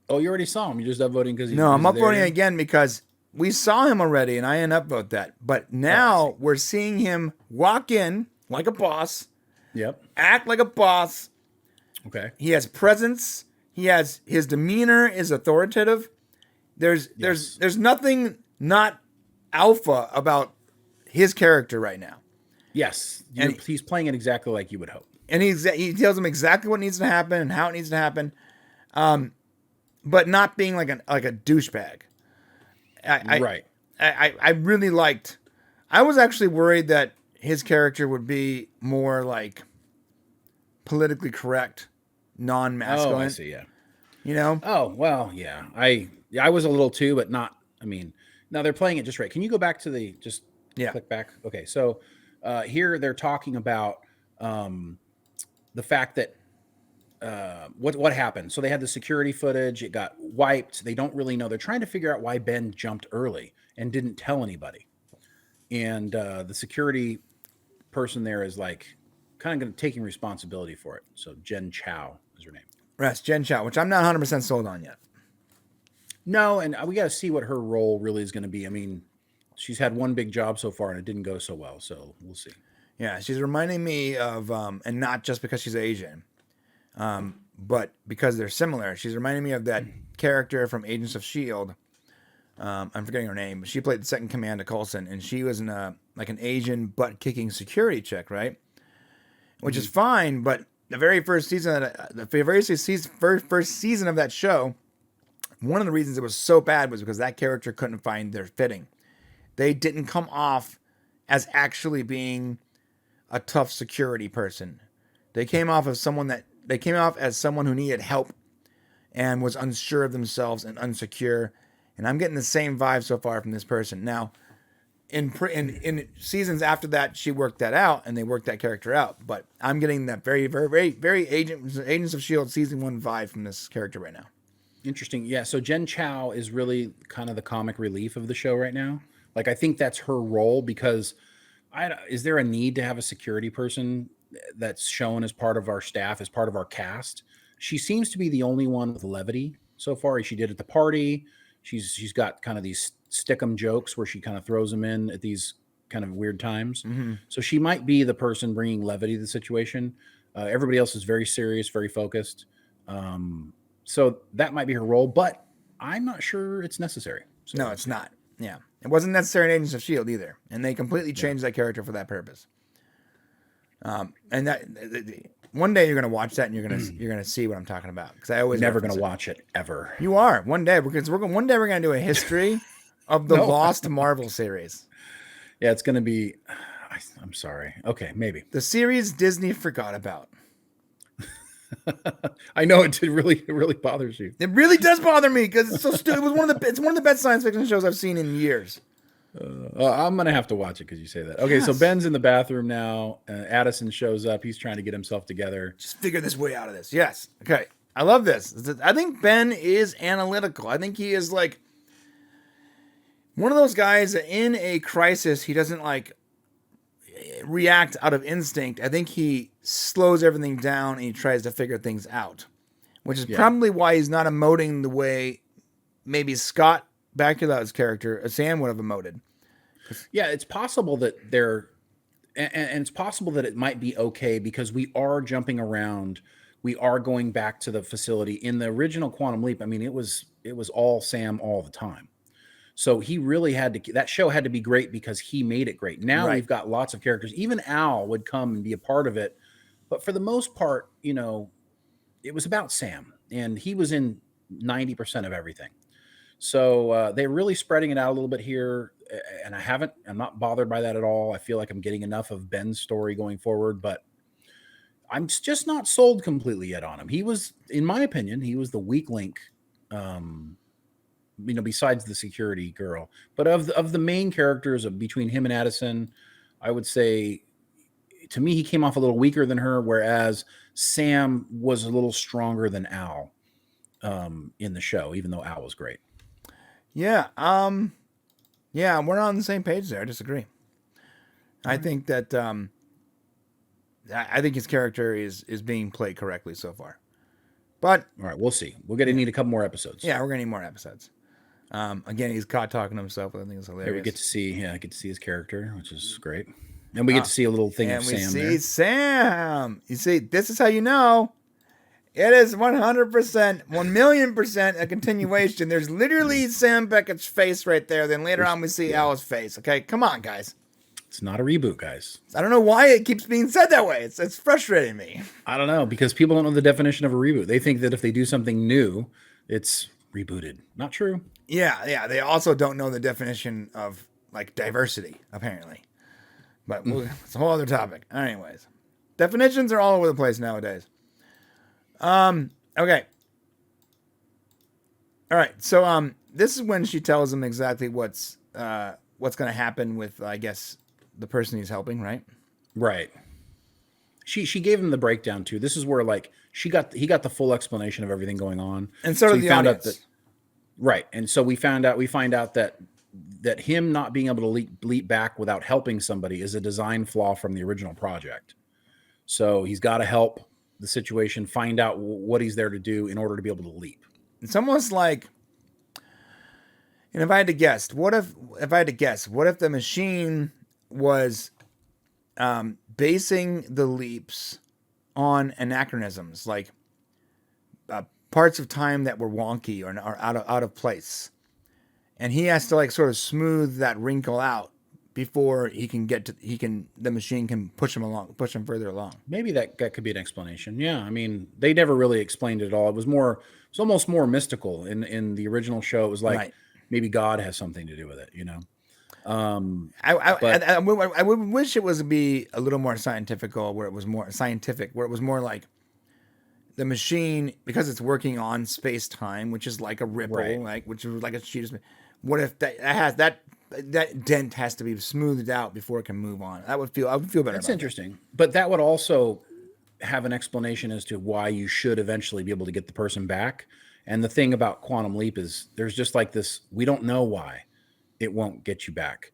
Oh, you already saw him. You're just upvoting because no, I'm upvoting again because we saw him already, and I didn't upvote that. But now we're seeing him walk in like a boss. Yep. Act like a boss. Okay. He has presence. His demeanor is authoritative. There's nothing not alpha about his character right now. Yes, and he's playing it exactly like you would hope. And he tells him exactly what needs to happen and how it needs to happen, but not being like a douchebag. Right. I really liked. I was actually worried that his character would be more like politically correct, non-masculine. Oh, I see. Yeah. Oh well, yeah. I was a little too, but not. I mean, no, they're playing it just right. Can you go back to click back? Okay, so here they're talking about the fact that what happened. So they had the security footage. It got wiped. They don't really know. They're trying to figure out why Ben jumped early and didn't tell anybody. And the security person there is like kind of taking responsibility for it. So Jen Chow is her name. Yes, Jen Chow, which I'm not 100% sold on yet. No, and we got to see what her role really is going to be. I mean, she's had one big job so far, and it didn't go so well. So we'll see. Yeah, she's reminding me of, and not just because she's Asian, but because they're similar. She's reminding me of that character from Agents of S.H.I.E.L.D. I'm forgetting her name. She played the second command of Coulson, and she was an Asian butt-kicking security chick, right? Which is fine, but the very first season, first season of that show, one of the reasons it was so bad was because that character couldn't find their fitting. They didn't come off as actually being a tough security person. They came off as someone who needed help and was unsure of themselves and unsecure. And I'm getting the same vibe so far from this person. Now, in seasons after that, she worked that out, and they worked that character out. But I'm getting that very, very, very, very Agents of S.H.I.E.L.D. season 1 vibe from this character right now. Interesting. Yeah. So Jen Chow is really kind of the comic relief of the show right now. Like, I think that's her role because is there a need to have a security person that's shown as part of our staff, as part of our cast? She seems to be the only one with levity so far. She did at the party. She's got kind of these stick-em jokes where she kind of throws them in at these kind of weird times. Mm-hmm. So she might be the person bringing levity to the situation. Everybody else is very serious, very focused. So that might be her role, but I'm not sure it's necessary. So no, it's not. Yeah. It wasn't necessary in Agents of S.H.I.E.L.D. either. And they completely changed that character for that purpose. And that one day you're going to watch that and you're going to see what I'm talking about. Because I always never going to watch it ever. You are one day because one day we're going to do a history of the Lost Marvel series. Yeah, it's going to be. I'm sorry. Okay, maybe the series Disney forgot about. I know it really bothers you. It really does bother me because it's so stupid. It's one of the best science fiction shows I've seen in years. I'm gonna have to watch it because you say that. Okay, yes. So Ben's in the bathroom now. Addison shows up. He's trying to get himself together. Just figure this way out of this. Yes. Okay. I love this. I think Ben is analytical. I think he is like one of those guys that in a crisis, he doesn't like react out of instinct. I think he slows everything down and he tries to figure things out, which is probably why he's not emoting the way maybe Scott Bakula's character, Sam, would have emoted. Yeah, it's possible that they're, and it's possible that it might be okay because we are jumping around. We are going back to the facility. In the original Quantum Leap, I mean, it was all Sam all the time. So he really had to, that show had to be great because he made it great. Now we've got lots of characters. Even Al would come and be a part of it. But for the most part, you know, it was about Sam and he was in 90% of everything. So they're really spreading it out a little bit here. And I'm not bothered by that at all. I feel like I'm getting enough of Ben's story going forward, but I'm just not sold completely yet on him. He was, in my opinion, he was the weak link, you know, besides the security girl. But of the main characters between him and Addison, I would say, to me, he came off a little weaker than her, whereas Sam was a little stronger than Al in the show, even though Al was great. Yeah. Yeah, we're not on the same page there. I disagree. I think that I think his character is being played correctly so far. But all right, we'll see. We're going to need a couple more episodes. Yeah, we're going to need more episodes. Again, he's caught talking to himself, which I think is hilarious. Yeah, we get to see his character, which is great. And we get to see a little thing of Sam there. And we see Sam. You see, this is how you know it is 100%, 1,000,000% a continuation. There's literally Sam Beckett's face right there. Then later on, we see Al's face. Okay, come on, guys. It's not a reboot, guys. I don't know why it keeps being said that way. It's frustrating me. I don't know, because people don't know the definition of a reboot. They think that if they do something new, it's rebooted. Not true. Yeah. They also don't know the definition of like diversity, apparently. But it's a whole other topic. Anyways, definitions are all over the place nowadays. Okay. All right. So this is when she tells him exactly what's going to happen with, I guess, the person he's helping, right? Right. She gave him the breakdown too. This is where like he got the full explanation of everything going on. And so did the audience. Right. And so we find out that him not being able to leap back without helping somebody is a design flaw from the original project. So he's got to help the situation, find out what he's there to do in order to be able to leap. It's almost like, and if I had to guess, what if the machine was basing the leaps on anachronisms, like parts of time that were wonky or out of place, and he has to like sort of smooth that wrinkle out before the machine can push him further along. Maybe that could be an explanation. Yeah, I mean, they never really explained it all. It's almost more mystical in the original show. It was like maybe God has something to do with it, you know. I would wish it was be a little more scientific, where it was more like the machine, because it's working on space time, which is like a ripple, which is like a sheet of space. What if that dent has to be smoothed out before it can move on? I would feel better. That's interesting, but that would also have an explanation as to why you should eventually be able to get the person back. And the thing about Quantum Leap is there's just like this, we don't know why it won't get you back.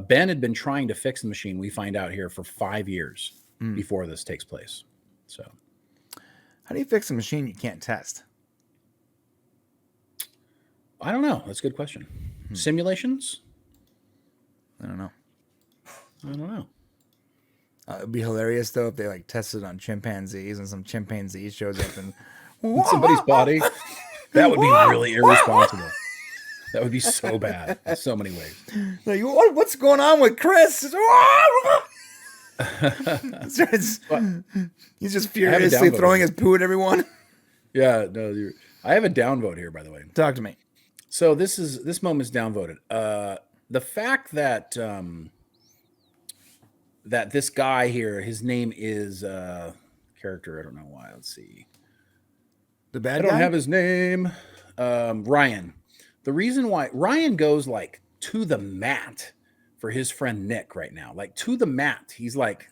Ben had been trying to fix the machine, we find out here, for 5 years before this takes place. So how do you fix a machine you can't test? I don't know. That's a good question. Simulations? I don't know. It'd be hilarious though if they like tested on chimpanzees and some chimpanzee shows up and in somebody's body. That would be really irresponsible. That would be so bad in so many ways. Like, what's going on with Chris? He's just furiously throwing his poo at everyone. Yeah, no. I have a downvote here, by the way. Talk to me. So this moment's downvoted. The fact that that this guy here, his name is character. I don't know why. Let's see. The bad guy? I don't have his name. Ryan. The reason why Ryan goes like to the mat for his friend Nick right now, like to the mat. He's like,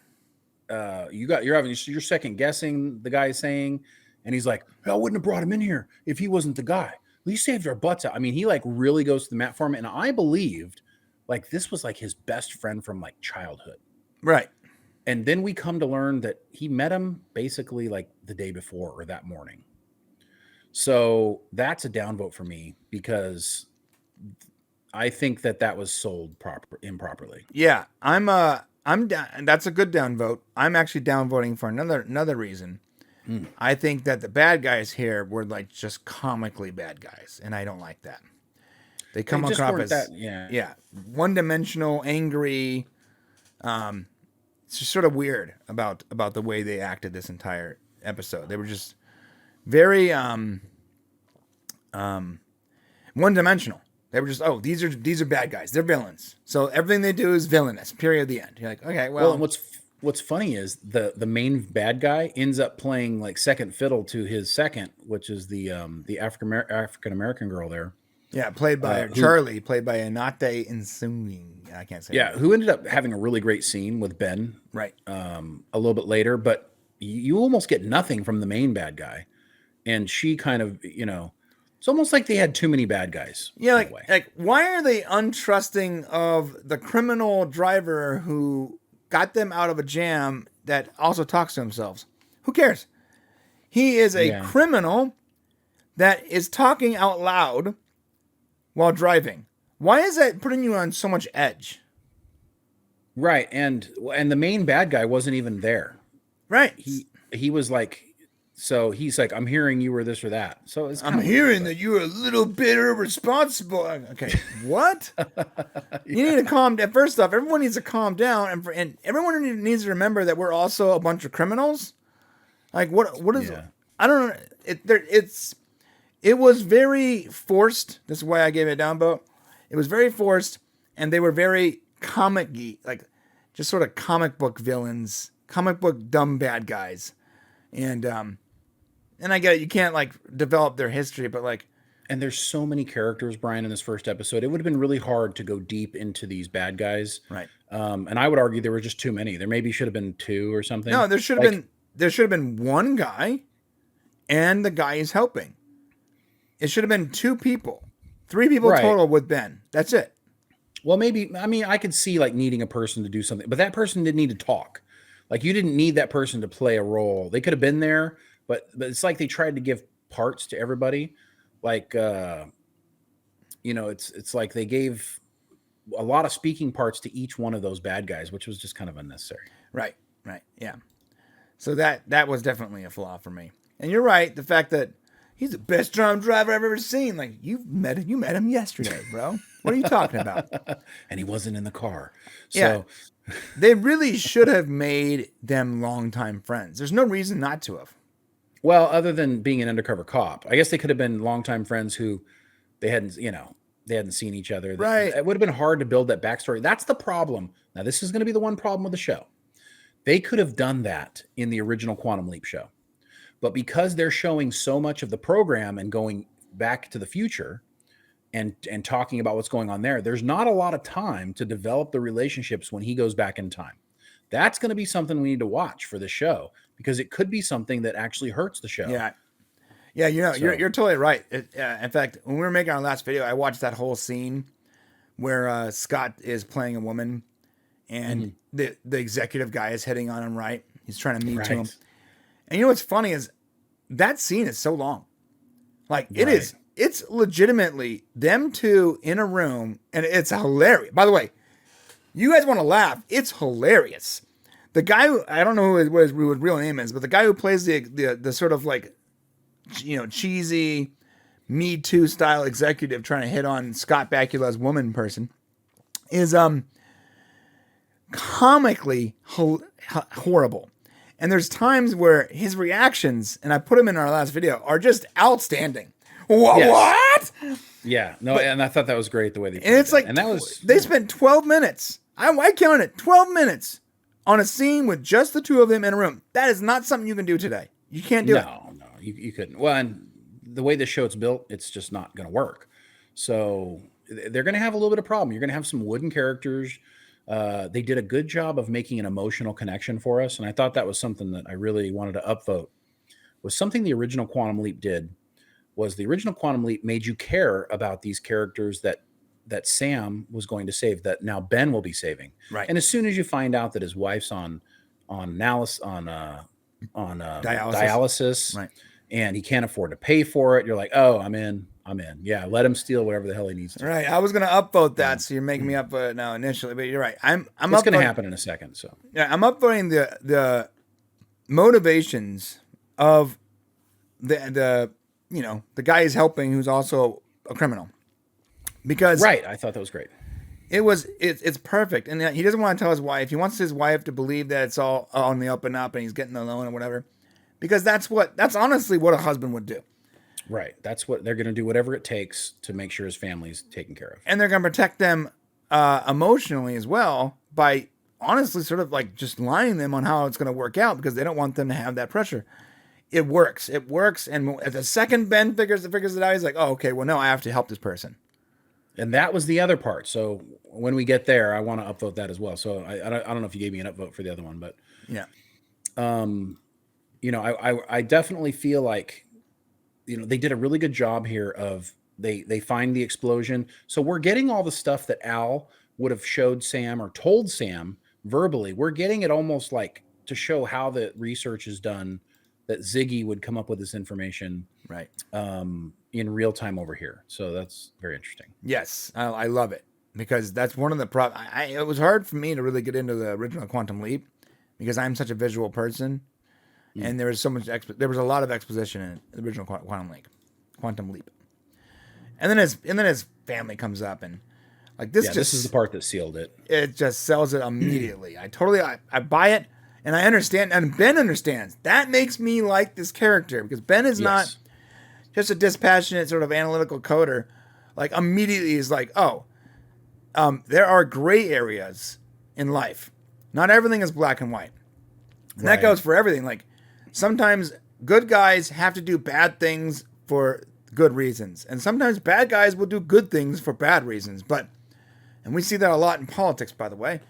you're second guessing the guy saying, and he's like, I wouldn't have brought him in here if he wasn't the guy. you saved our butts out. I mean, he like really goes to the mat for him. And I believed like this was like his best friend from like childhood. Right. And then we come to learn that he met him basically like the day before or that morning. So that's a downvote for me because I think that was sold improperly. Yeah, I'm down. That's a good downvote. I'm actually downvoting for another reason. I think that the bad guys here were like just comically bad guys, and I don't like that. They come They just across weren't as that, one-dimensional, angry. It's just sort of weird about the way they acted this entire episode. They were just very one-dimensional. They were just, oh, these are bad guys. They're villains. So everything they do is villainous. Period. The end. You're like, okay, well. And what's funny is the main bad guy ends up playing like second fiddle to his second, which is the African American girl there. Yeah, played by Charlie, played by Anate Insuni. I can't say. Yeah, who ended up having a really great scene with Ben. Right. A little bit later, but you almost get nothing from the main bad guy, and she kind of, it's almost like they had too many bad guys. Yeah, like why are they untrusting of the criminal driver who got them out of a jam that also talks to themselves? Who cares? He is a criminal that is talking out loud while driving. Why is that putting you on so much edge? Right, and the main bad guy wasn't even there. Right. He was like, so he's like, I'm hearing you were this or that. So I'm hearing that you were a little bit irresponsible. Okay, what? You need to calm down. First off, everyone needs to calm down, and everyone needs to remember that we're also a bunch of criminals. Like, what is? Yeah. I don't know. It was very forced. This is why I gave it a downvote. It was very forced, and they were very comic-y, like just sort of comic book villains, comic book dumb bad guys, and I get it. You can't like develop their history, but like, and there's so many characters, Brian, in this first episode. It would have been really hard to go deep into these bad guys, right? And I would argue there were just too many. There maybe should have been two or something. No, there should have been one guy, and the guy is helping. It should have been 2 people, 3 people total with Ben. That's it. Well, maybe, I mean, I could see like needing a person to do something, but that person didn't need to talk. Like you didn't need that person to play a role. They could have been there, but it's like they tried to give parts to everybody. Like, it's like they gave a lot of speaking parts to each one of those bad guys, which was just kind of unnecessary. Right. Yeah. So that was definitely a flaw for me. And you're right. The fact that he's the best drum driver I've ever seen. Like you met him yesterday, bro. What are you talking about? And he wasn't in the car. So yeah. They really should have made them longtime friends. There's no reason not to have. Well, other than being an undercover cop, I guess they could have been longtime friends who they hadn't seen each other. Right. It would have been hard to build that backstory. That's the problem. Now, this is going to be the one problem with the show. They could have done that in the original Quantum Leap show. But because they're showing so much of the program and going back to the future and talking about what's going on there, there's not a lot of time to develop the relationships when he goes back in time. That's going to be something we need to watch for the show because it could be something that actually hurts the show. Yeah. Yeah, you're totally right. In fact, when we were making our last video, I watched that whole scene where Scott is playing a woman and the executive guy is hitting on him, right? He's trying to meet to him. And you know what's funny is that scene is so long. Like it's legitimately them two in a room and it's hilarious. By the way, you guys want to laugh. It's hilarious. The guy who, I don't know what his real name is, but the guy who plays the sort of like, cheesy Me Too style executive trying to hit on Scott Bakula's woman person is comically horrible. And there's times where his reactions, and I put him in our last video, are just outstanding. What? Yeah. No, and I thought that was great the way they did it. And it's like, they spent 12 minutes. I counted 12 minutes on a scene with just the two of them in a room. That is not something you can do today. You can't do it. No, you couldn't. Well, and the way the show's built, it's just not going to work. So they're going to have a little bit of problem. You're going to have some wooden characters. They did a good job of making an emotional connection for us. And I thought that was something that I really wanted to upvote. Was something the original Quantum Leap did was the original Quantum Leap made you care about these characters that Sam was going to save, that now Ben will be saving. Right. And as soon as you find out that his wife's on dialysis, Right. and he can't afford to pay for it, you're like, oh, I'm in. Yeah, let him steal whatever the hell he needs to. Right. I was going to upvote that, so you're making me upvote it now initially, but you're right. It's going to happen in a second. So yeah, I'm upvoting the motivations of the guy he's helping, who's also a criminal. Because right, I thought that was great. It's perfect, and he doesn't want to tell his wife. He wants his wife to believe that it's all on the up and up, and he's getting the loan or whatever. Because that's honestly what a husband would do. Right. That's what they're going to do, whatever it takes to make sure his family's taken care of. And they're going to protect them emotionally as well by honestly sort of like just lying them on how it's going to work out, because they don't want them to have that pressure. It works. And at the second Ben figures it out, he's like, oh, okay, well, no, I have to help this person. And that was the other part. So when we get there, I want to upvote that as well. So I don't know if you gave me an upvote for the other one, but yeah. I definitely feel like, they did a really good job here of they find the explosion. So we're getting all the stuff that Al would have showed Sam or told Sam verbally. We're getting it almost like to show how the research is done, that Ziggy would come up with this information right in real time over here. So that's very interesting. Yes, I love it, because that's one of the problems. It was hard for me to really get into the original Quantum Leap because I'm such a visual person. And there was so much. There was a lot of exposition in the original Quantum Leap, and then his family comes up, and like this. This is the part that sealed it. It just sells it immediately. I buy it, and I understand, and Ben understands. That makes me like this character, because Ben is not just a dispassionate sort of analytical coder. Like immediately he's like, there are gray areas in life. Not everything is black and white, and that goes for everything. Like. Sometimes good guys have to do bad things for good reasons. And sometimes bad guys will do good things for bad reasons. And we see that a lot in politics, by the way.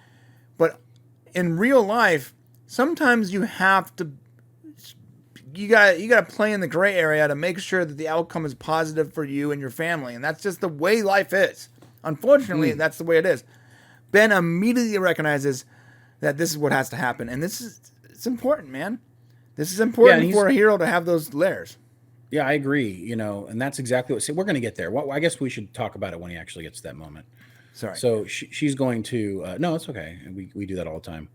But in real life, sometimes you have to, you got to play in the gray area to make sure that the outcome is positive for you and your family. And that's just the way life is. Unfortunately, that's the way it is. Ben immediately recognizes that this is what has to happen. And it's important, man. This is important for a hero to have those layers. Yeah, I agree. And that's exactly what. We're going to get there. Well, I guess we should talk about it when he actually gets to that moment. Sorry. So she's going to. No, it's okay. We do that all the time.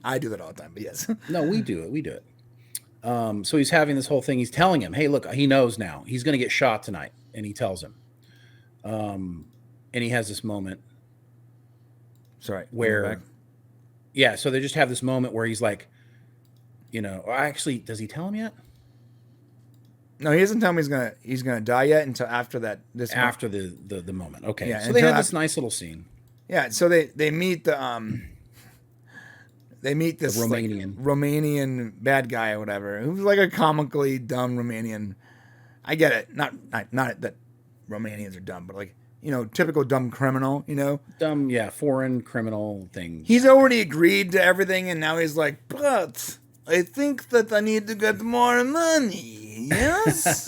I do that all the time, but yes. No, we do it. So he's having this whole thing. He's telling him, "Hey, look, he knows now. He's going to get shot tonight," and he tells him. And he has this moment. Sorry. Where. Yeah. So they just have this moment where he's like. Actually, does he tell him yet? No, he doesn't tell him he's gonna die yet until after that. After the moment. Okay. Yeah, so they had this nice little scene. Yeah. So they meet the this Romanian bad guy or whatever, who's like a comically dumb Romanian. I get it. Not that Romanians are dumb, but like typical dumb criminal. Dumb, foreign criminal thing. He's already agreed to everything, and now he's like, but. I think that I need to get more money. Yes.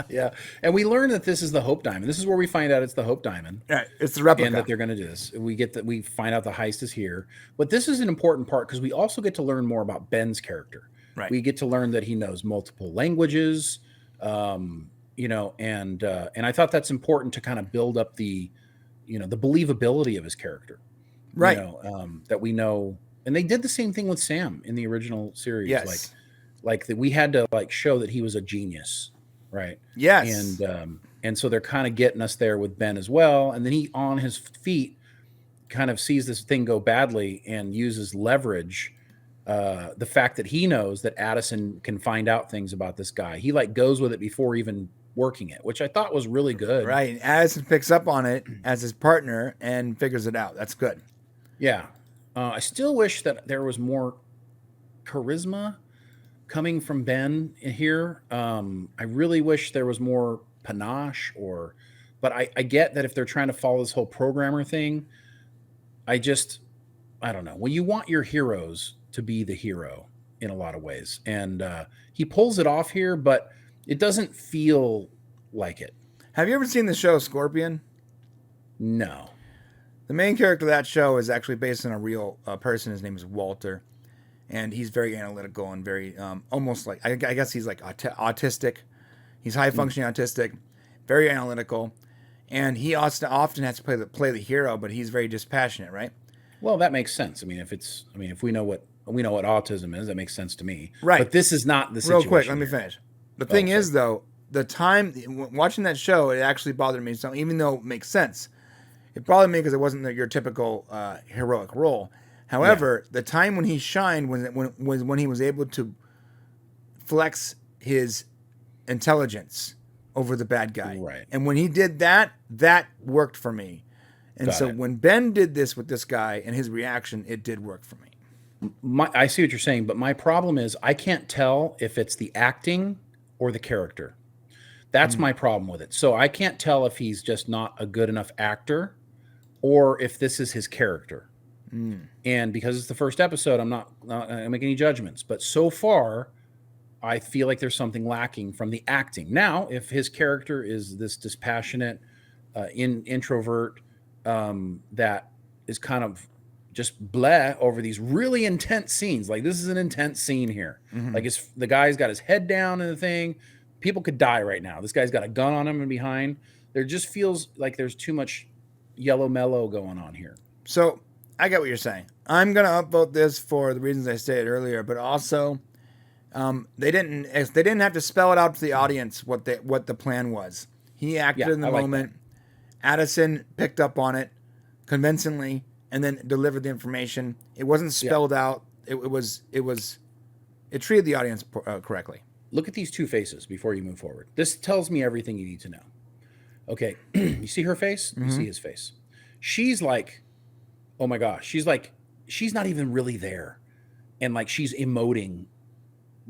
Yeah, and we learn that this is the Hope Diamond. This is where we find out it's the Hope Diamond. Right, it's the replica, and that they're going to do this. We find out the heist is here, but this is an important part because we also get to learn more about Ben's character. Right. We get to learn that he knows multiple languages. And I thought that's important to kind of build up the believability of his character. Right. That we know. And they did the same thing with Sam in the original series. Yes. Like that we had to show that he was a genius, right? Yes. And so they're kind of getting us there with Ben as well. And then he on his feet kind of sees this thing go badly and uses leverage. The fact that he knows that Addison can find out things about this guy. He goes with it before even working it, which I thought was really good. Right. Addison picks up on it as his partner and figures it out. That's good. Yeah. I still wish that there was more charisma coming from Ben here. I really wish there was more panache but I get that if they're trying to follow this whole programmer thing, I don't know. Well, you want your heroes to be the hero in a lot of ways. And he pulls it off here, but It doesn't feel like it. Have you ever seen the show Scorpion? No. The main character of that show is actually based on a real person. His name is Walter, and he's very analytical and very almost like I guess he's like autistic. He's high functioning autistic, very analytical, and he often has to play the hero, but he's very dispassionate, right? Well, that makes sense. I mean, if we know what autism is, that makes sense to me. Right. But this is not the situation. Real quick, let me finish. The thing is, though, the time watching that show, it actually bothered me some, even though it makes sense. It bothered me because it wasn't your typical heroic role. However, the time when he shined was when he was able to flex his intelligence over the bad guy. Right. And when he did that, that worked for me. And when Ben did this with this guy and his reaction, it did work for me. I see what you're saying, but my problem is I can't tell if it's the acting or the character. That's my problem with it. So I can't tell if he's just not a good enough actor or if this is his character. And because it's the first episode, I'm not going to make any judgments. But so far, I feel like there's something lacking from the acting. Now, if his character is this dispassionate introvert that is kind of just bleh over these really intense scenes. Like, this is an intense scene here. Like, the guy's got his head down in the thing. People could die right now. This guy's got a gun on him and behind. There just feels like there's too much yellow mellow going on here. So I get what you're saying. I'm going to upvote this for the reasons I stated earlier, but also they didn't have to spell it out to the audience what the plan was. He acted in the moment. Addison picked up on it convincingly and then delivered the information. It wasn't spelled out. It treated the audience correctly. Look at these two faces before you move forward. This tells me everything you need to know. Okay, you see her face? You see his face. She's like, oh my gosh. She's not even really there. And like she's emoting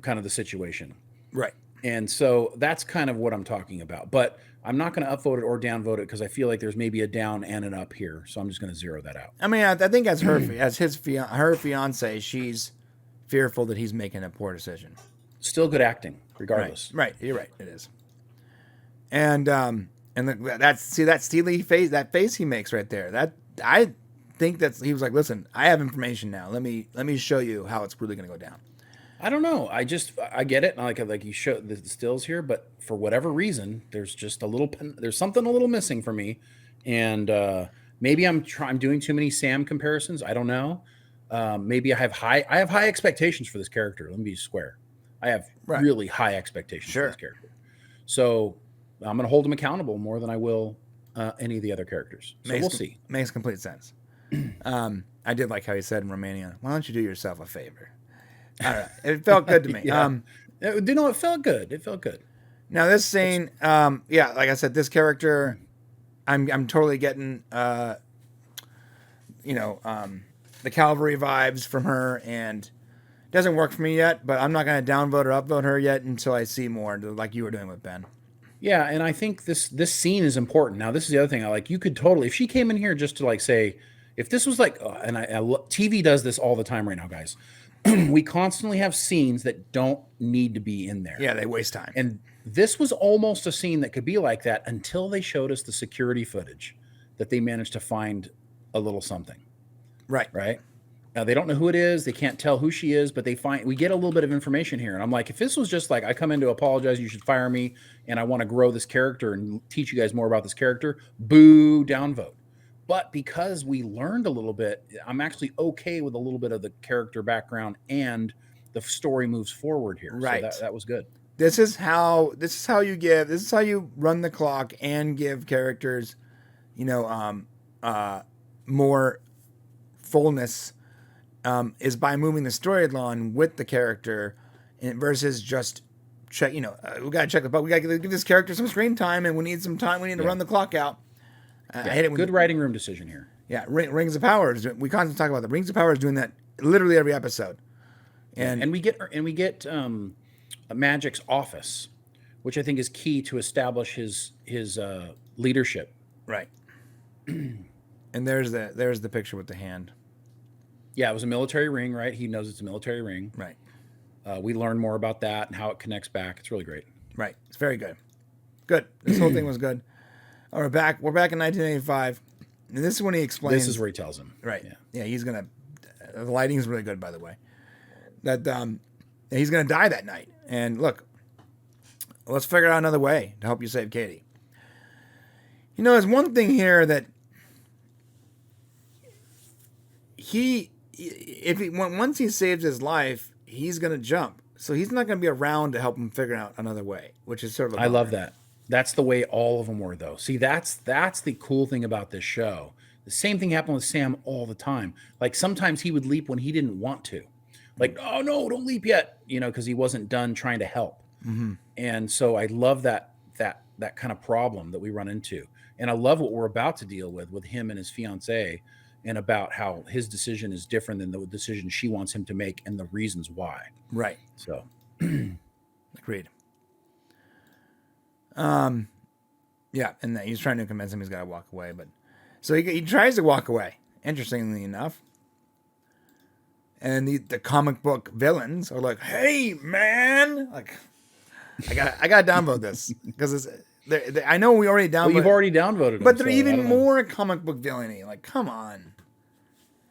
kind of the situation. Right. And so that's kind of what I'm talking about. But I'm not going to upvote it or downvote it because I feel like there's maybe a down and an up here. So I'm just going to zero that out. I mean, I think as her fiance, she's fearful that he's making a poor decision. Still good acting, regardless. Right. You're right. It is. And that steely face, that face he makes right there. That I think he was like, listen, I have information now. Let me show you how it's really going to go down. I don't know. I get it. Like you show the stills here, but for whatever reason, there's just there's something a little missing for me. And maybe I'm doing too many Sam comparisons. I don't know. Maybe I have high expectations for this character. Let me be square. I have really high expectations for this character. So I'm going to hold him accountable more than I will any of the other characters. So we'll see. Makes complete sense. I did like how he said in Romania, why don't you do yourself a favor? All right. It felt good to me. It felt good. It felt good. Now this scene, like I said, this character, I'm totally getting, the cavalry vibes from her, and it doesn't work for me yet. But I'm not going to downvote or upvote her yet until I see more, like you were doing with Ben. Yeah, and I think this scene is important. Now, this is the other thing. You could totally, if she came in here just to like say, if this was like, TV does this all the time right now, guys. We constantly have scenes that don't need to be in there. Yeah, they waste time. And this was almost a scene that could be like that until they showed us the security footage that they managed to find a little something. Right. Now, they don't know who it is. They can't tell who she is, but we get a little bit of information here. And I'm like, if this was just like, I come in to apologize, you should fire me, and I want to grow this character and teach you guys more about this character, boo, downvote. But because we learned a little bit, I'm actually okay with a little bit of the character background and the story moves forward here. Right. So that was good. This is how you run the clock and give characters, more fullness, is by moving the story along with the character versus just check, we got to check the book. We got to give this character some screen time, and we need some time. We need to run the clock out. I hate it. Good writing room decision here. Yeah, Rings of Power. We constantly talk about the Rings of Power is doing that literally every episode. And we get Magic's office, which I think is key to establish his leadership. Right. And there's the picture with the hand. Yeah, it was a military ring, right? He knows it's a military ring. Right. We learn more about that and how it connects back. It's really great. Right. It's very good. Good. This whole thing was good. We're back. We're back in 1985. And this is when he explains. This is where he tells him. Right. Yeah. He's gonna. The lighting is really good, by the way. That he's gonna die that night. And look, let's figure out another way to help you save Katie. You know, there's one thing here that once he saves his life, he's gonna jump. So he's not gonna be around to help him figure out another way, which is sort of. I love that. That's the way all of them were, though. See, that's the cool thing about this show. The same thing happened with Sam all the time. Like sometimes he would leap when he didn't want to. Like, oh no, don't leap yet, because he wasn't done trying to help. Mm-hmm. And so I love that kind of problem that we run into. And I love what we're about to deal with him and his fiance, and about how his decision is different than the decision she wants him to make and the reasons why. Right. So agreed. Yeah, and he's trying to convince him he's got to walk away, but so he tries to walk away. Interestingly enough, and the comic book villains are like, "Hey, man!" Like, I got to downvote this because I know we already downvoted. Well, you've already downvoted, but they're even more comic book villainy. Like, come on,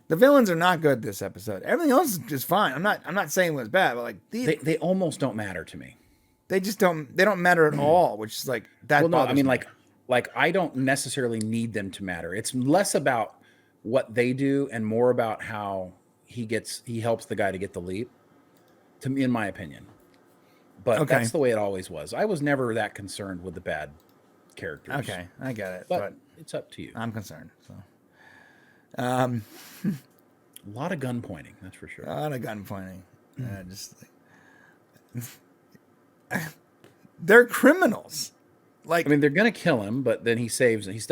the villains are not good this episode. Everything else is just fine. I'm not saying it was bad, but like they almost don't matter to me. They just don't. They don't matter at all, which is like that. Well, no, I mean, like I don't necessarily need them to matter. It's less about what they do and more about how he helps the guy to get the leap. To me, in my opinion, but that's the way it always was. I was never that concerned with the bad characters. Okay, I get it, but it's up to you. I'm concerned. So, a lot of gun pointing, that's for sure. A lot of gun pointing. Just like, they're criminals. Like, I mean, they're gonna kill him, but then he steps. He's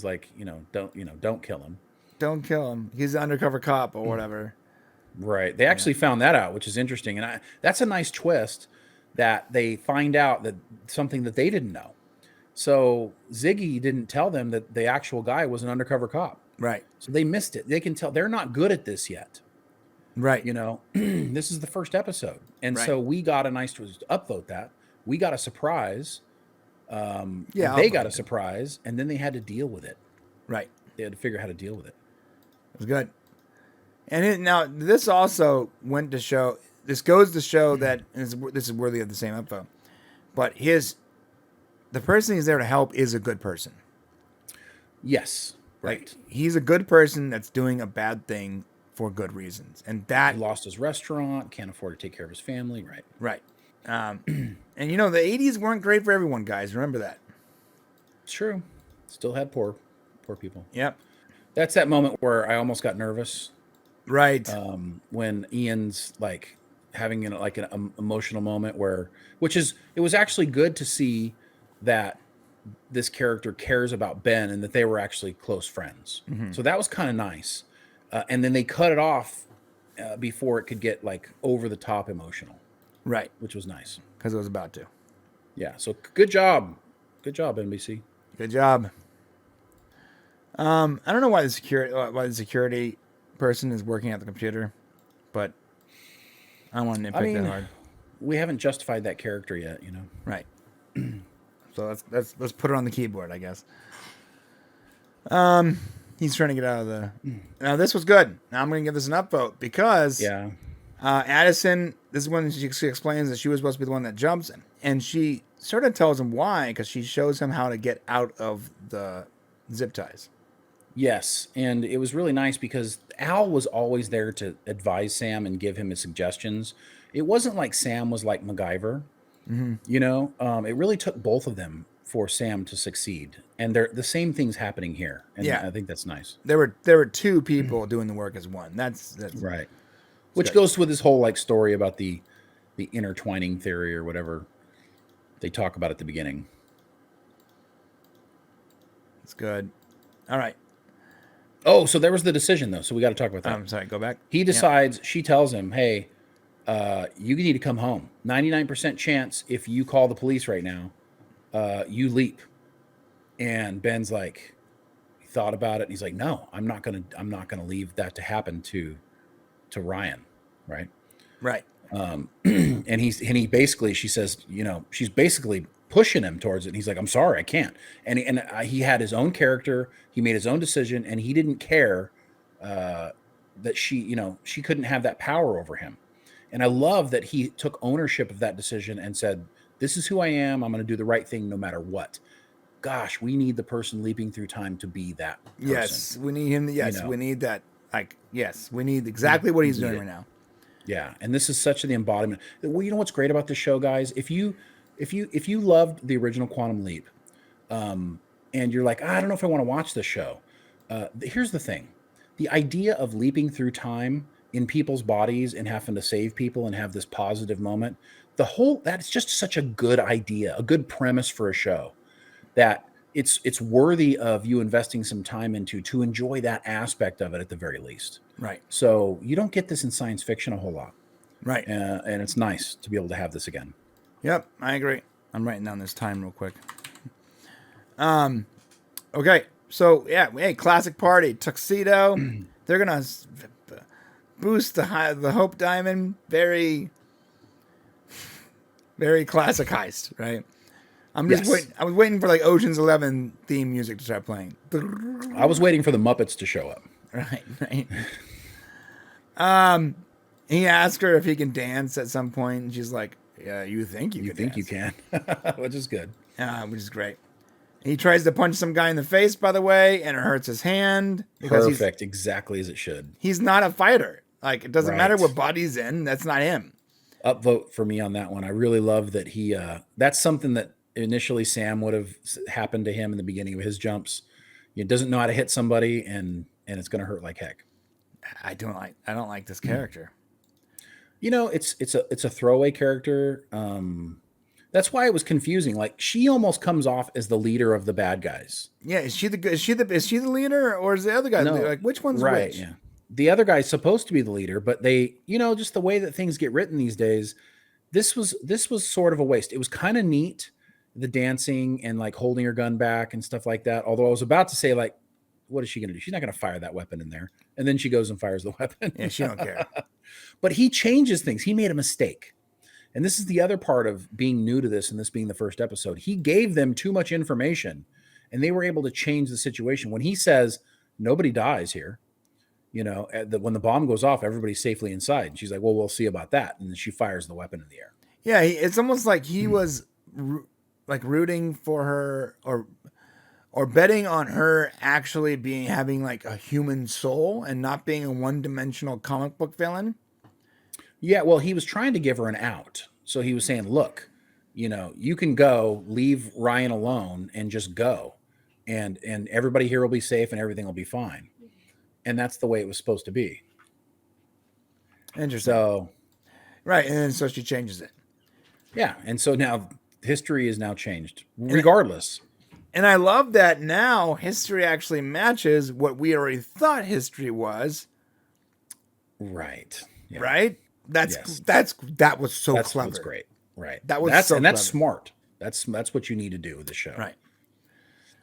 like, don't kill him. Don't kill him. He's an undercover cop or whatever. Right. They actually found that out, which is interesting, and that's a nice twist that they find out that something that they didn't know. So Ziggy didn't tell them that the actual guy was an undercover cop. Right. So they missed it. They can tell they're not good at this yet. Right. This is the first episode. And so we got a nice twist to upvote that. We got a surprise. They got a surprise, and then they had to deal with it. Right. They had to figure out how to deal with it. It was good. And now this also went to show, this goes to show that, and this is worthy of the same info, but the person he's there to help is a good person. Yes. Right. Like, he's a good person that's doing a bad thing for good reasons. And that he lost his restaurant, can't afford to take care of his family. Right. Right. And the 80s weren't great for everyone, guys. Remember that. It's true. Still had poor people. Yep. That's that moment where I almost got nervous. Right. When Ian's like having an emotional moment it was actually good to see that this character cares about Ben and that they were actually close friends. Mm-hmm. So that was kind of nice. And then they cut it off before it could get like over the top emotional. Right. Which was nice. Because it was about to. Yeah. So good job. Good job, NBC. Good job. I don't know why the security person is working at the computer, but I don't want to nitpick that hard. We haven't justified that character yet, Right. So let's put it on the keyboard, I guess. He's trying to get out of the. Now this was good. Now I'm going to give this an upvote because Addison. This is when she explains that she was supposed to be the one that jumps, and she sort of tells him why, because she shows him how to get out of the zip ties. Yes, and it was really nice because Al was always there to advise Sam and give him his suggestions. It wasn't like Sam was like MacGyver. Mm-hmm. It really took both of them for Sam to succeed, and the same thing's happening here. And I think that's nice. There were two people doing the work as one. That's right. Which goes with this whole like story about the intertwining theory or whatever they talk about at the beginning. It's good. All right. Oh, so there was the decision though. So we got to talk about that. I'm sorry. Go back. He decides. She tells him, "Hey, you need to come home. 99% chance if you call the police right now, you leap." And Ben's like, he thought about it, and he's like, "No, I'm not gonna leave that to happen to Ryan." Right. And he basically, she says, she's basically pushing him towards it. And he's like, I'm sorry, I can't. And he had his own character. He made his own decision, and he didn't care that she couldn't have that power over him. And I love that he took ownership of that decision and said, this is who I am. I'm going to do the right thing no matter what. Gosh, we need the person leaping through time to be that person. Yes, we need him. Yes, we need that. Yes, we need exactly what he's doing right now. Yeah, and this is such the embodiment. Well, you know what's great about this show, guys? If you loved the original Quantum Leap, and you're like, I don't know if I want to watch this show. Here's the thing: the idea of leaping through time in people's bodies and having to save people and have this positive moment, that's just such a good idea, a good premise for a show, that it's worthy of you investing some time into to enjoy that aspect of it at the very least. Right. So you don't get this in science fiction a whole lot. Right. And it's nice to be able to have this again. Yep, I agree. I'm writing down this time real quick. Okay. So yeah, hey, classic party, tuxedo. They're gonna boost the Hope Diamond. Very, very classic heist, right? I'm just waiting. I was waiting for like Ocean's 11 theme music to start playing. I was waiting for the Muppets to show up. Right. He asked her if he can dance at some point, and she's like, "Yeah, you think you can," which is good. Which is great. He tries to punch some guy in the face, by the way, and it hurts his hand. Perfect, exactly as it should. He's not a fighter. Like, it doesn't matter what body he's in. That's not him. Upvote for me on that one. I really love that he. That's something that initially Sam would have happened to him in the beginning of his jumps. He doesn't know how to hit somebody, and it's going to hurt like heck. I don't like this character. It's a throwaway character. That's why it was confusing. Like, she almost comes off as the leader of the bad guys. Yeah, is she the leader, or is the other guy? No, like, which one's right? which? Yeah, the other guy's supposed to be the leader, but they, just the way that things get written these days, this was sort of a waste. It was kind of neat, the dancing and like holding her gun back and stuff like that. Although I was about to say, like, what is she going to do? She's not going to fire that weapon in there. And then she goes and fires the weapon. Yeah, she don't care. But he changes things. He made a mistake. And this is the other part of being new to this, and this being the first episode. He gave them too much information, and they were able to change the situation. When he says, nobody dies here, when the bomb goes off, everybody's safely inside. And she's like, well, we'll see about that. And then she fires the weapon in the air. Yeah, it's almost like he was like rooting for her or betting on her actually having like a human soul and not being a one-dimensional comic book villain. Yeah, well, he was trying to give her an out. So he was saying, look, you can go, leave Ryan alone and just go. And everybody here will be safe and everything will be fine. And that's the way it was supposed to be. Interesting. So, right, and then so she changes it. Yeah, and so now history is now changed, regardless. And I love that now history actually matches what we already thought history was. Right. Yeah. Right? That was so clever. That's great. Right. That's smart. That's what you need to do with the show. Right.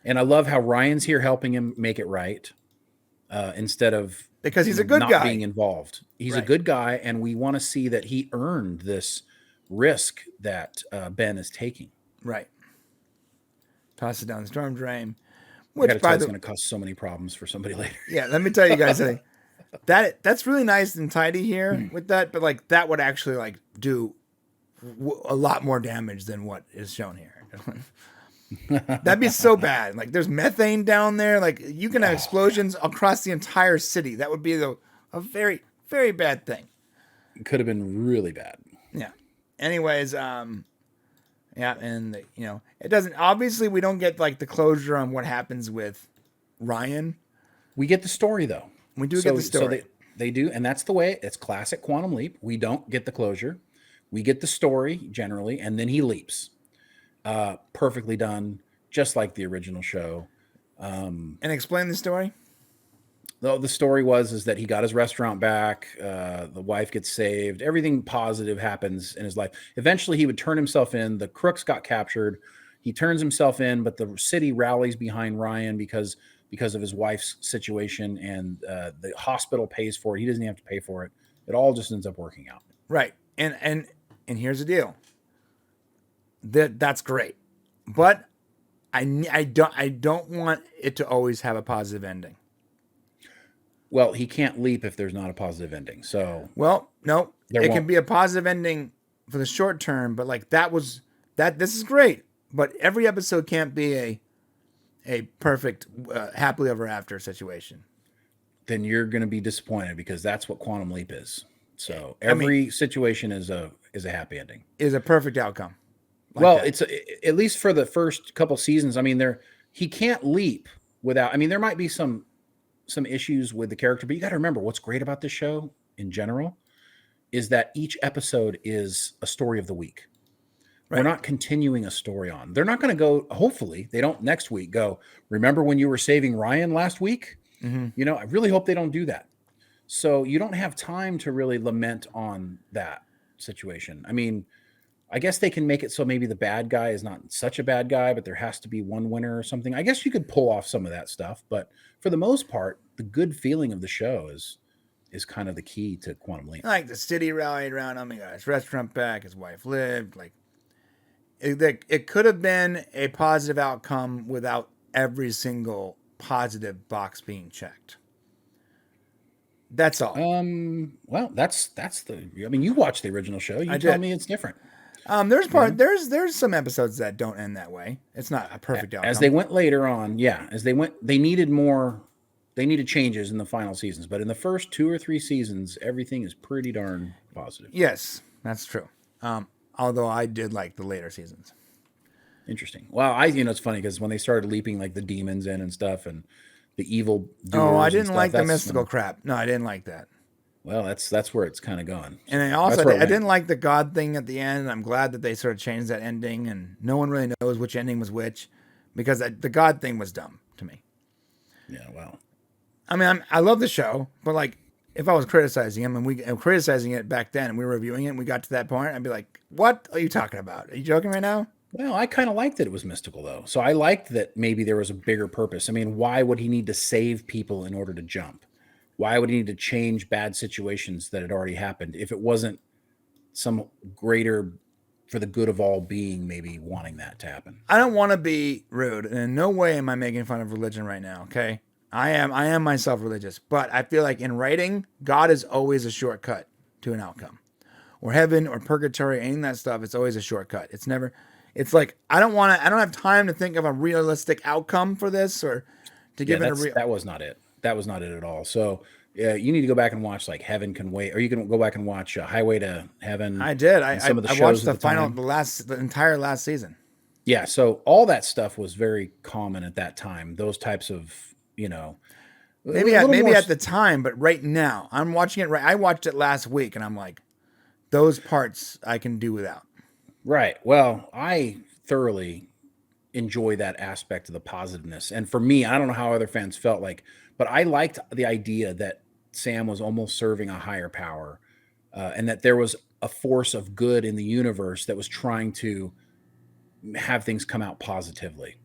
And I love how Ryan's here helping him make it right, instead of because he's a good guy being involved. He's a good guy, and we want to see that he earned this risk that Ben is taking. Right. Toss it down the storm drain. Which it's going to cause so many problems for somebody later. Yeah, let me tell you guys something. That's really nice and tidy here with that, but like that would actually like do a lot more damage than what is shown here. That'd be so bad. Like there's methane down there. Like you can have explosions across the entire city. That would be a very, very bad thing. It could have been really bad. Yeah. Anyways, yeah, and it doesn't. Obviously, we don't get like the closure on what happens with Ryan. We get the story though. We do get the story. So they do, and that's the way. It's classic Quantum Leap. We don't get the closure. We get the story generally, and then he leaps. Perfectly done, just like the original show. And explain the story. The story is that he got his restaurant back. The wife gets saved. Everything positive happens in his life. Eventually, he would turn himself in. The crooks got captured. He turns himself in, but the city rallies behind Ryan because of his wife's situation, and the hospital pays for it. He doesn't have to pay for it. It all just ends up working out. Right. And here's the deal. That's great, but I don't want it to always have a positive ending. Well, he can't leap if there's not a positive ending. So, Well, no, there it won't. can be a positive ending for the short term, but like this is great, but every episode can't be a perfect happily ever after situation. Then you're going to be disappointed because that's what Quantum Leap is. So every situation is a happy ending. Is a perfect outcome. Like well, that. It's at least for the first couple seasons. I mean, he can't leap without. I mean, there might be some issues with the character, but you got to remember what's great about this show in general is that each episode is a story of the week. Right. We're not continuing a story on. They're not going to go. Hopefully, they don't next week go. Remember when you were saving Ryan last week? Mm-hmm. You know, I really hope they don't do that. So you don't have time to really lament on that situation. I mean, I guess they can make it so maybe the bad guy is not such a bad guy, but there has to be one winner or something. I guess you could pull off some of that stuff, but for the most part, the good feeling of the show is kind of the key to Quantum Leap. Like the city rallied around, oh my God, his restaurant back, his wife lived. Like it could have been a positive outcome without every single positive box being checked. That's all. Well, that's the. I mean, you watched the original show. You tell me it's different. There's some episodes that don't end that way. It's not a perfect outcome. As they went later on, they needed more. They needed changes in the final seasons, but in the first 2 or 3 seasons, everything is pretty darn positive. Yes, that's true. Although I did like the later seasons. Interesting. Well, it's funny because when they started leaping like the demons in and stuff and the evil. I didn't like the mystical crap. No, I didn't like that. Well, that's where it's kind of gone. And I didn't like the God thing at the end. I'm glad that they sort of changed that ending, and no one really knows which ending was which, because the God thing was dumb to me. Yeah, well. I mean, I love the show, but like, if I was criticizing him and we were criticizing it back then and we were reviewing it and we got to that point, I'd be like, what are you talking about? Are you joking right now? Well, I kind of liked that it was mystical, though. So I liked that maybe there was a bigger purpose. I mean, why would he need to save people in order to jump? Why would he need to change bad situations that had already happened if it wasn't some greater for the good of all being maybe wanting that to happen? I don't want to be rude, and in no way am I making fun of religion right now, okay? I am myself religious, but I feel like in writing, God is always a shortcut to an outcome. Or heaven or purgatory, any of that stuff, it's always a shortcut. It's like I don't have time to think of a realistic outcome for this or to give it a that was not it. That was not it at all. So you need to go back and watch like Heaven Can Wait, or you can go back and watch Highway to Heaven. I did. I watched the entire last season. Yeah. So all that stuff was very common at that time. Those types of, maybe at the time, but right now I'm watching it. I watched it last week and I'm like, those parts I can do without. Right. Well, I thoroughly enjoy that aspect of the positiveness. And for me, I don't know how other fans felt like, but I liked the idea that Sam was almost serving a higher power and that there was a force of good in the universe that was trying to have things come out positively.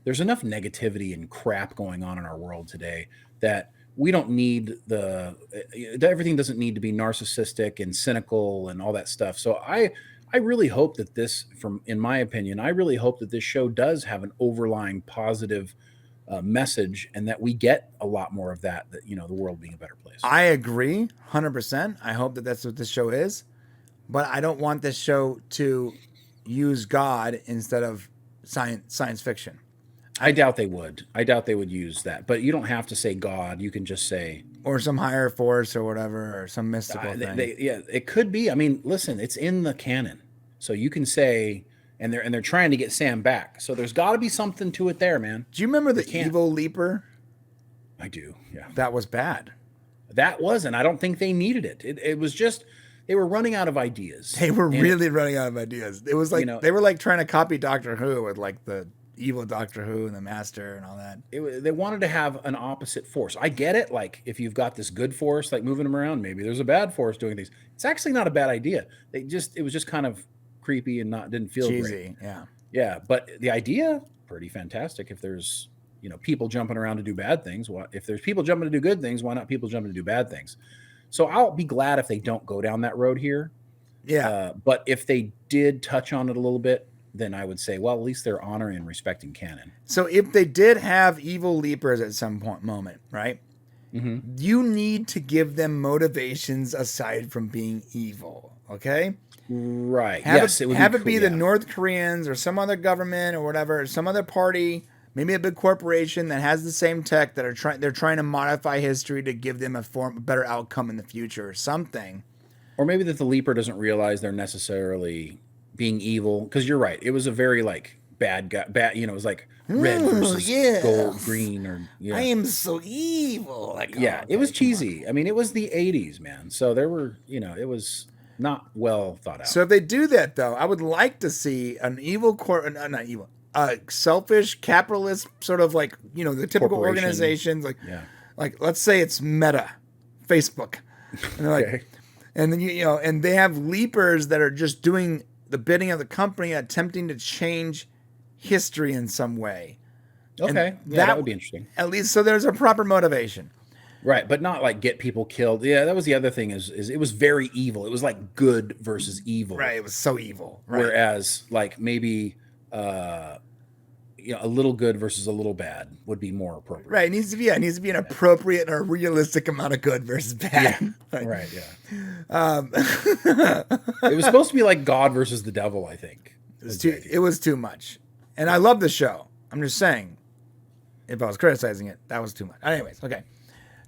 There's enough negativity and crap going on in our world today that we don't need everything doesn't need to be narcissistic and cynical and all that stuff. So I really hope that in my opinion, I really hope that this show does have an overlying positive message and that we get a lot more of that, the world being a better place. I agree 100%. I hope that that's what this show is, but I don't want this show to use God instead of science fiction. I doubt they would. I doubt they would use that, but you don't have to say God. You can just say, or some higher force or whatever, or some mystical thing. It could be. I mean, listen, it's in the canon, so you can say, and they're trying to get Sam back. So there's got to be something to it there, man. Do you remember the evil leaper? I do. Yeah, that was bad. That wasn't. I don't think they needed it. It was just they were running out of ideas. They were really running out of ideas. It was like they were like trying to copy Doctor Who with like the evil Doctor Who and the Master and all that. They wanted to have an opposite force. I get it. Like if you've got this good force, like moving them around, maybe there's a bad force doing things. It's actually not a bad idea. It was just kind of creepy and didn't feel cheesy. Great. Yeah. But the idea, pretty fantastic. If there's, people jumping around to do bad things, if there's people jumping to do good things, why not people jumping to do bad things? So I'll be glad if they don't go down that road here. Yeah. But if they did touch on it a little bit, then I would say, well, at least they're honoring and respecting canon. So if they did have evil leapers at some moment, right? Mm-hmm. You need to give them motivations aside from being evil. Okay. Right. Have Yes, it, it would have be it be cool, the yeah. North Koreans or some other government or whatever, some other party, maybe a big corporation that has the same tech that they're trying to modify history to give them a better outcome in the future or something. Or maybe that the leaper doesn't realize they're necessarily being evil. Because you're right. It was a very like bad guy. Bad. It was like red versus gold, Yes. green, or I yeah. am so evil. Like, Yeah, oh, it was okay, come on. cheesy. I mean, it was the '80s, man. So there were, it was not well thought out. So if they do that, though, I would like to see an evil not evil, selfish capitalist sort of like the typical Corporation. organizations, Yeah. like let's say it's Meta, Facebook, and they're like, Okay. and then and they have leapers that are just doing the bidding of the company, attempting to change history in some way. Okay. Yeah, that would be interesting. At least, so there's a proper motivation. Right, but not like get people killed. Yeah, that was the other thing is it was very evil. It was like good versus evil. Right, it was so evil. Right. Whereas like maybe a little good versus a little bad would be more appropriate. Right, it needs to be an appropriate or realistic amount of good versus bad. Yeah. Right, yeah. It was supposed to be like God versus the devil, I think. It was too much. And I love the show. I'm just saying, if I was criticizing it, that was too much. Anyways, okay.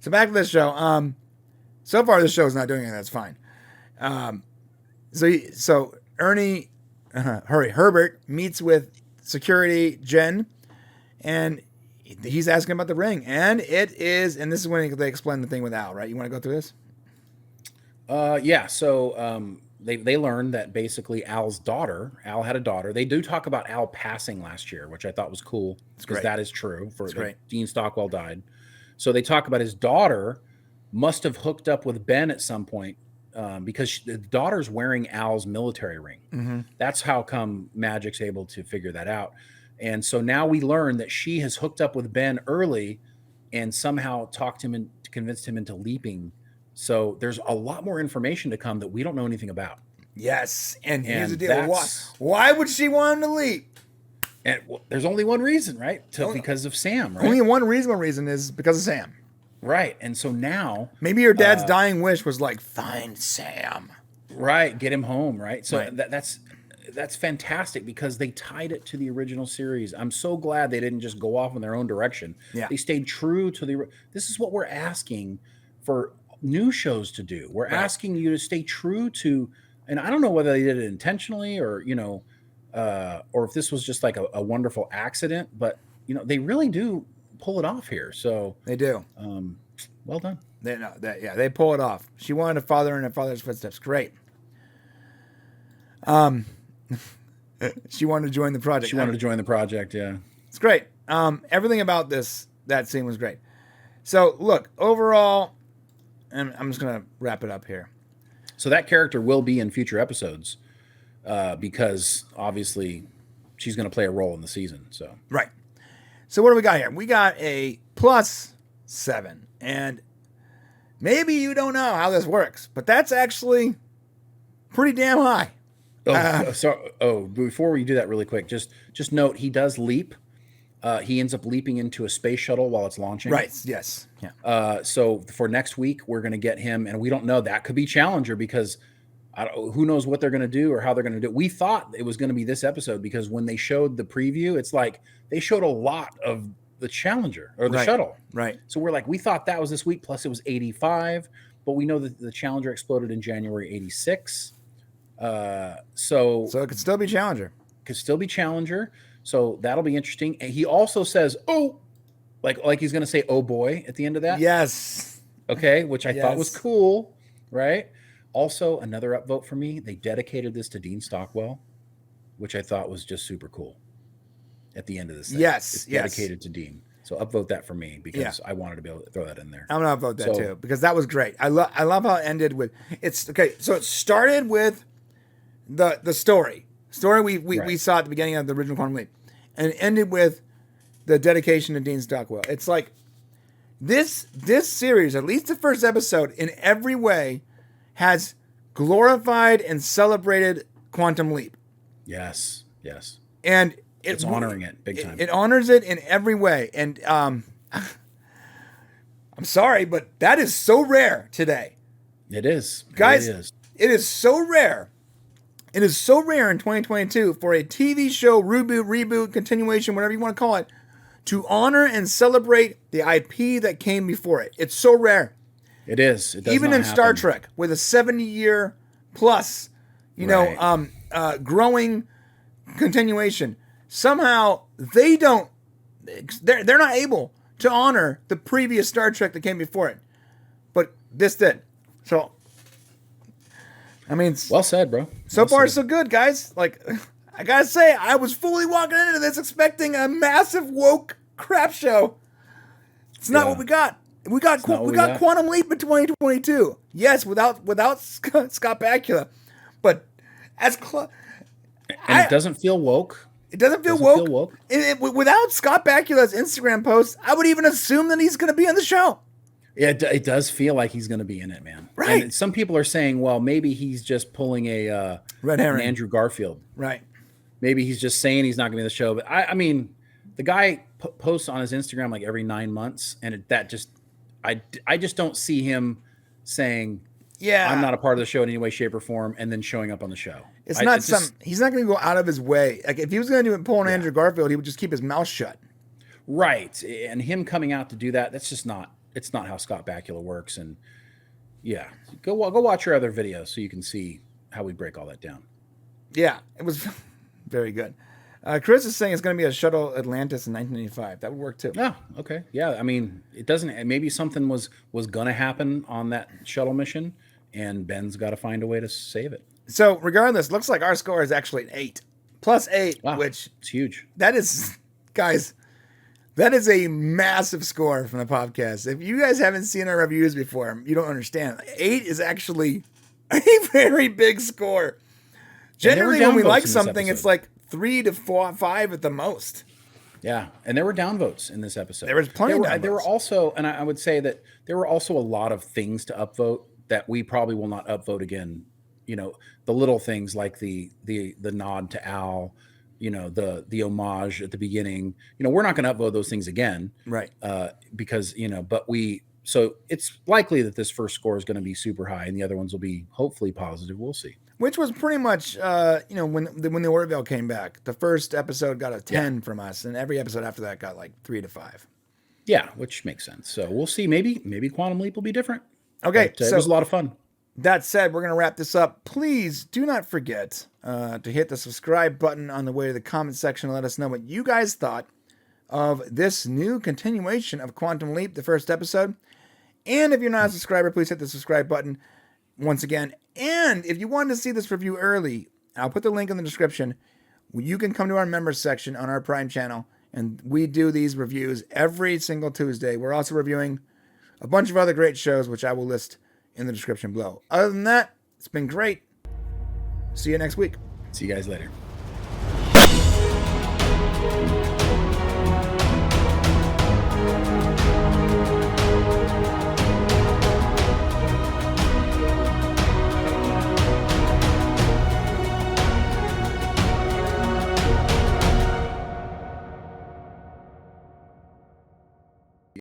So back to this show. So far this show is not doing anything. That's fine. So Herbert meets with security Jen, and he's asking about the ring, and this is when they explain the thing with Al, right? You want to go through this? Yeah. So they learned that basically Al had a daughter. They do talk about Al passing last year, which I thought was cool because that is true. Dean Stockwell died. So they talk about his daughter must have hooked up with Ben at some point because the daughter's wearing Al's military ring. Mm-hmm. That's how come Magic's able to figure that out. And so now we learn that she has hooked up with Ben early and somehow convinced him into leaping. So there's a lot more information to come that we don't know anything about. Yes, and here's the deal: why would she want him to leap? And there's only one reason, right? Because of Sam, right? Only one reasonable reason is because of Sam. Right. And so now maybe your dad's dying wish was like, find Sam. Right. Get him home. Right. So that's fantastic because they tied it to the original series. I'm so glad they didn't just go off in their own direction. Yeah. They stayed true to this is what we're asking for new shows to do. We're asking you to stay true to, and I don't know whether they did it intentionally or, or if this was just like a wonderful accident, but they really do pull it off here. So they do. Well done. They pull it off. She wanted to follow in her father's footsteps. Great. She wanted to join the project. Yeah. It's great. Everything about that scene was great. So look, overall, and I'm just gonna wrap it up here. So that character will be in future episodes because obviously she's going to play a role in the season. So right. So what do we got here? We got a +7, and maybe you don't know how this works, but that's actually pretty damn high. Before we do that really quick, just note he does leap. He ends up leaping into a space shuttle while it's launching. Right. Yes. Yeah. So for next week, we're going to get him, and we don't know. That could be Challenger because who knows what they're going to do or how they're going to do it. We thought it was going to be this episode because when they showed the preview, it's like they showed a lot of the Challenger or the shuttle. Right. So we thought that was this week. Plus, it was 85, but we know that the Challenger exploded in January 86. So it could still be Challenger. So that'll be interesting. And he also says, "Oh," like he's going to say, "Oh boy," at the end of that. Yes. Okay, which I thought was cool, right? Also, another upvote for me. They dedicated this to Dean Stockwell, which I thought was just super cool. At the end of this thing. It's dedicated to Dean. So upvote that for me because I wanted to be able to throw that in there. I'm gonna upvote that too because that was great. I love how it ended with it's okay. So it started with the story we saw at the beginning of the original Quantum Leap, and it ended with the dedication to Dean Stockwell. It's like this series, at least the first episode, in every way, has glorified and celebrated Quantum Leap. Yes. And It's honoring it big time. It honors it in every way. And I'm sorry, but that is so rare today. It is. Guys, it is. It is so rare. It is so rare in 2022 for a TV show, reboot, continuation, whatever you want to call it, to honor and celebrate the IP that came before it. It's so rare. It is. It does Even not in happen. Star Trek, with a 70-year plus, growing continuation, somehow they're not able to honor the previous Star Trek that came before it. But this did. So, I mean, well said, bro. So far, so good, guys. Like, I gotta say, I was fully walking into this expecting a massive woke crap show. It's not what we got. We got Quantum Leap in 2022. Yes, without Scott Bakula, but it doesn't feel woke. It doesn't feel woke. Without Scott Bakula's Instagram post, I would even assume that he's going to be on the show. Yeah, it does feel like he's going to be in it, man. Right. And some people are saying, well, maybe he's just pulling a red herring, an Andrew Garfield. Right. Maybe he's just saying he's not going to be in the show. But I mean, the guy posts on his Instagram like every 9 months, and I just don't see him saying, "Yeah, I'm not a part of the show in any way, shape, or form," and then showing up on the show. He's not going to go out of his way. Like if he was going to pull an Andrew Garfield, he would just keep his mouth shut. Right, and him coming out to do that, that's just not. It's not how Scott Bakula works. And yeah, go watch your other videos so you can see how we break all that down. Yeah, it was very good. Chris is saying it's going to be a shuttle Atlantis in 1985. That would work too. Yeah. Okay. Yeah. I mean, it doesn't. Maybe something was going to happen on that shuttle mission, and Ben's got to find a way to save it. So, regardless, looks like our score is actually an 8 plus 8, wow, which it's huge. That is, guys, that is a massive score from the podcast. If you guys haven't seen our reviews before, you don't understand. 8 is actually a very big score. Generally, when we like something, it's like 3 to 4, 5 at the most. Yeah, and there were downvotes in this episode. There was plenty of downvotes. There were also, and I would say that there were also a lot of things to upvote that we probably will not upvote again. You know, the little things like the nod to Al, you know, the homage at the beginning. You know, we're not going to upvote those things again, right? Because so it's likely that this first score is going to be super high, and the other ones will be hopefully positive. We'll see. Which was pretty much, when the Orville came back, the first episode got a 10 from us, and every episode after that got like 3 to 5. Yeah, which makes sense. So we'll see. Maybe Quantum Leap will be different. Okay, so it was a lot of fun. That said, we're going to wrap this up. Please do not forget to hit the subscribe button on the way to the comment section and let us know what you guys thought of this new continuation of Quantum Leap, the first episode. And if you're not a subscriber, please hit the subscribe button once again. And if you wanted to see this review early, I'll put the link in the description. You can come to our members section on our Prime channel, and we do these reviews every single Tuesday. We're also reviewing a bunch of other great shows, which I will list in the description below. Other than that, it's been great. See you next week. See you guys later.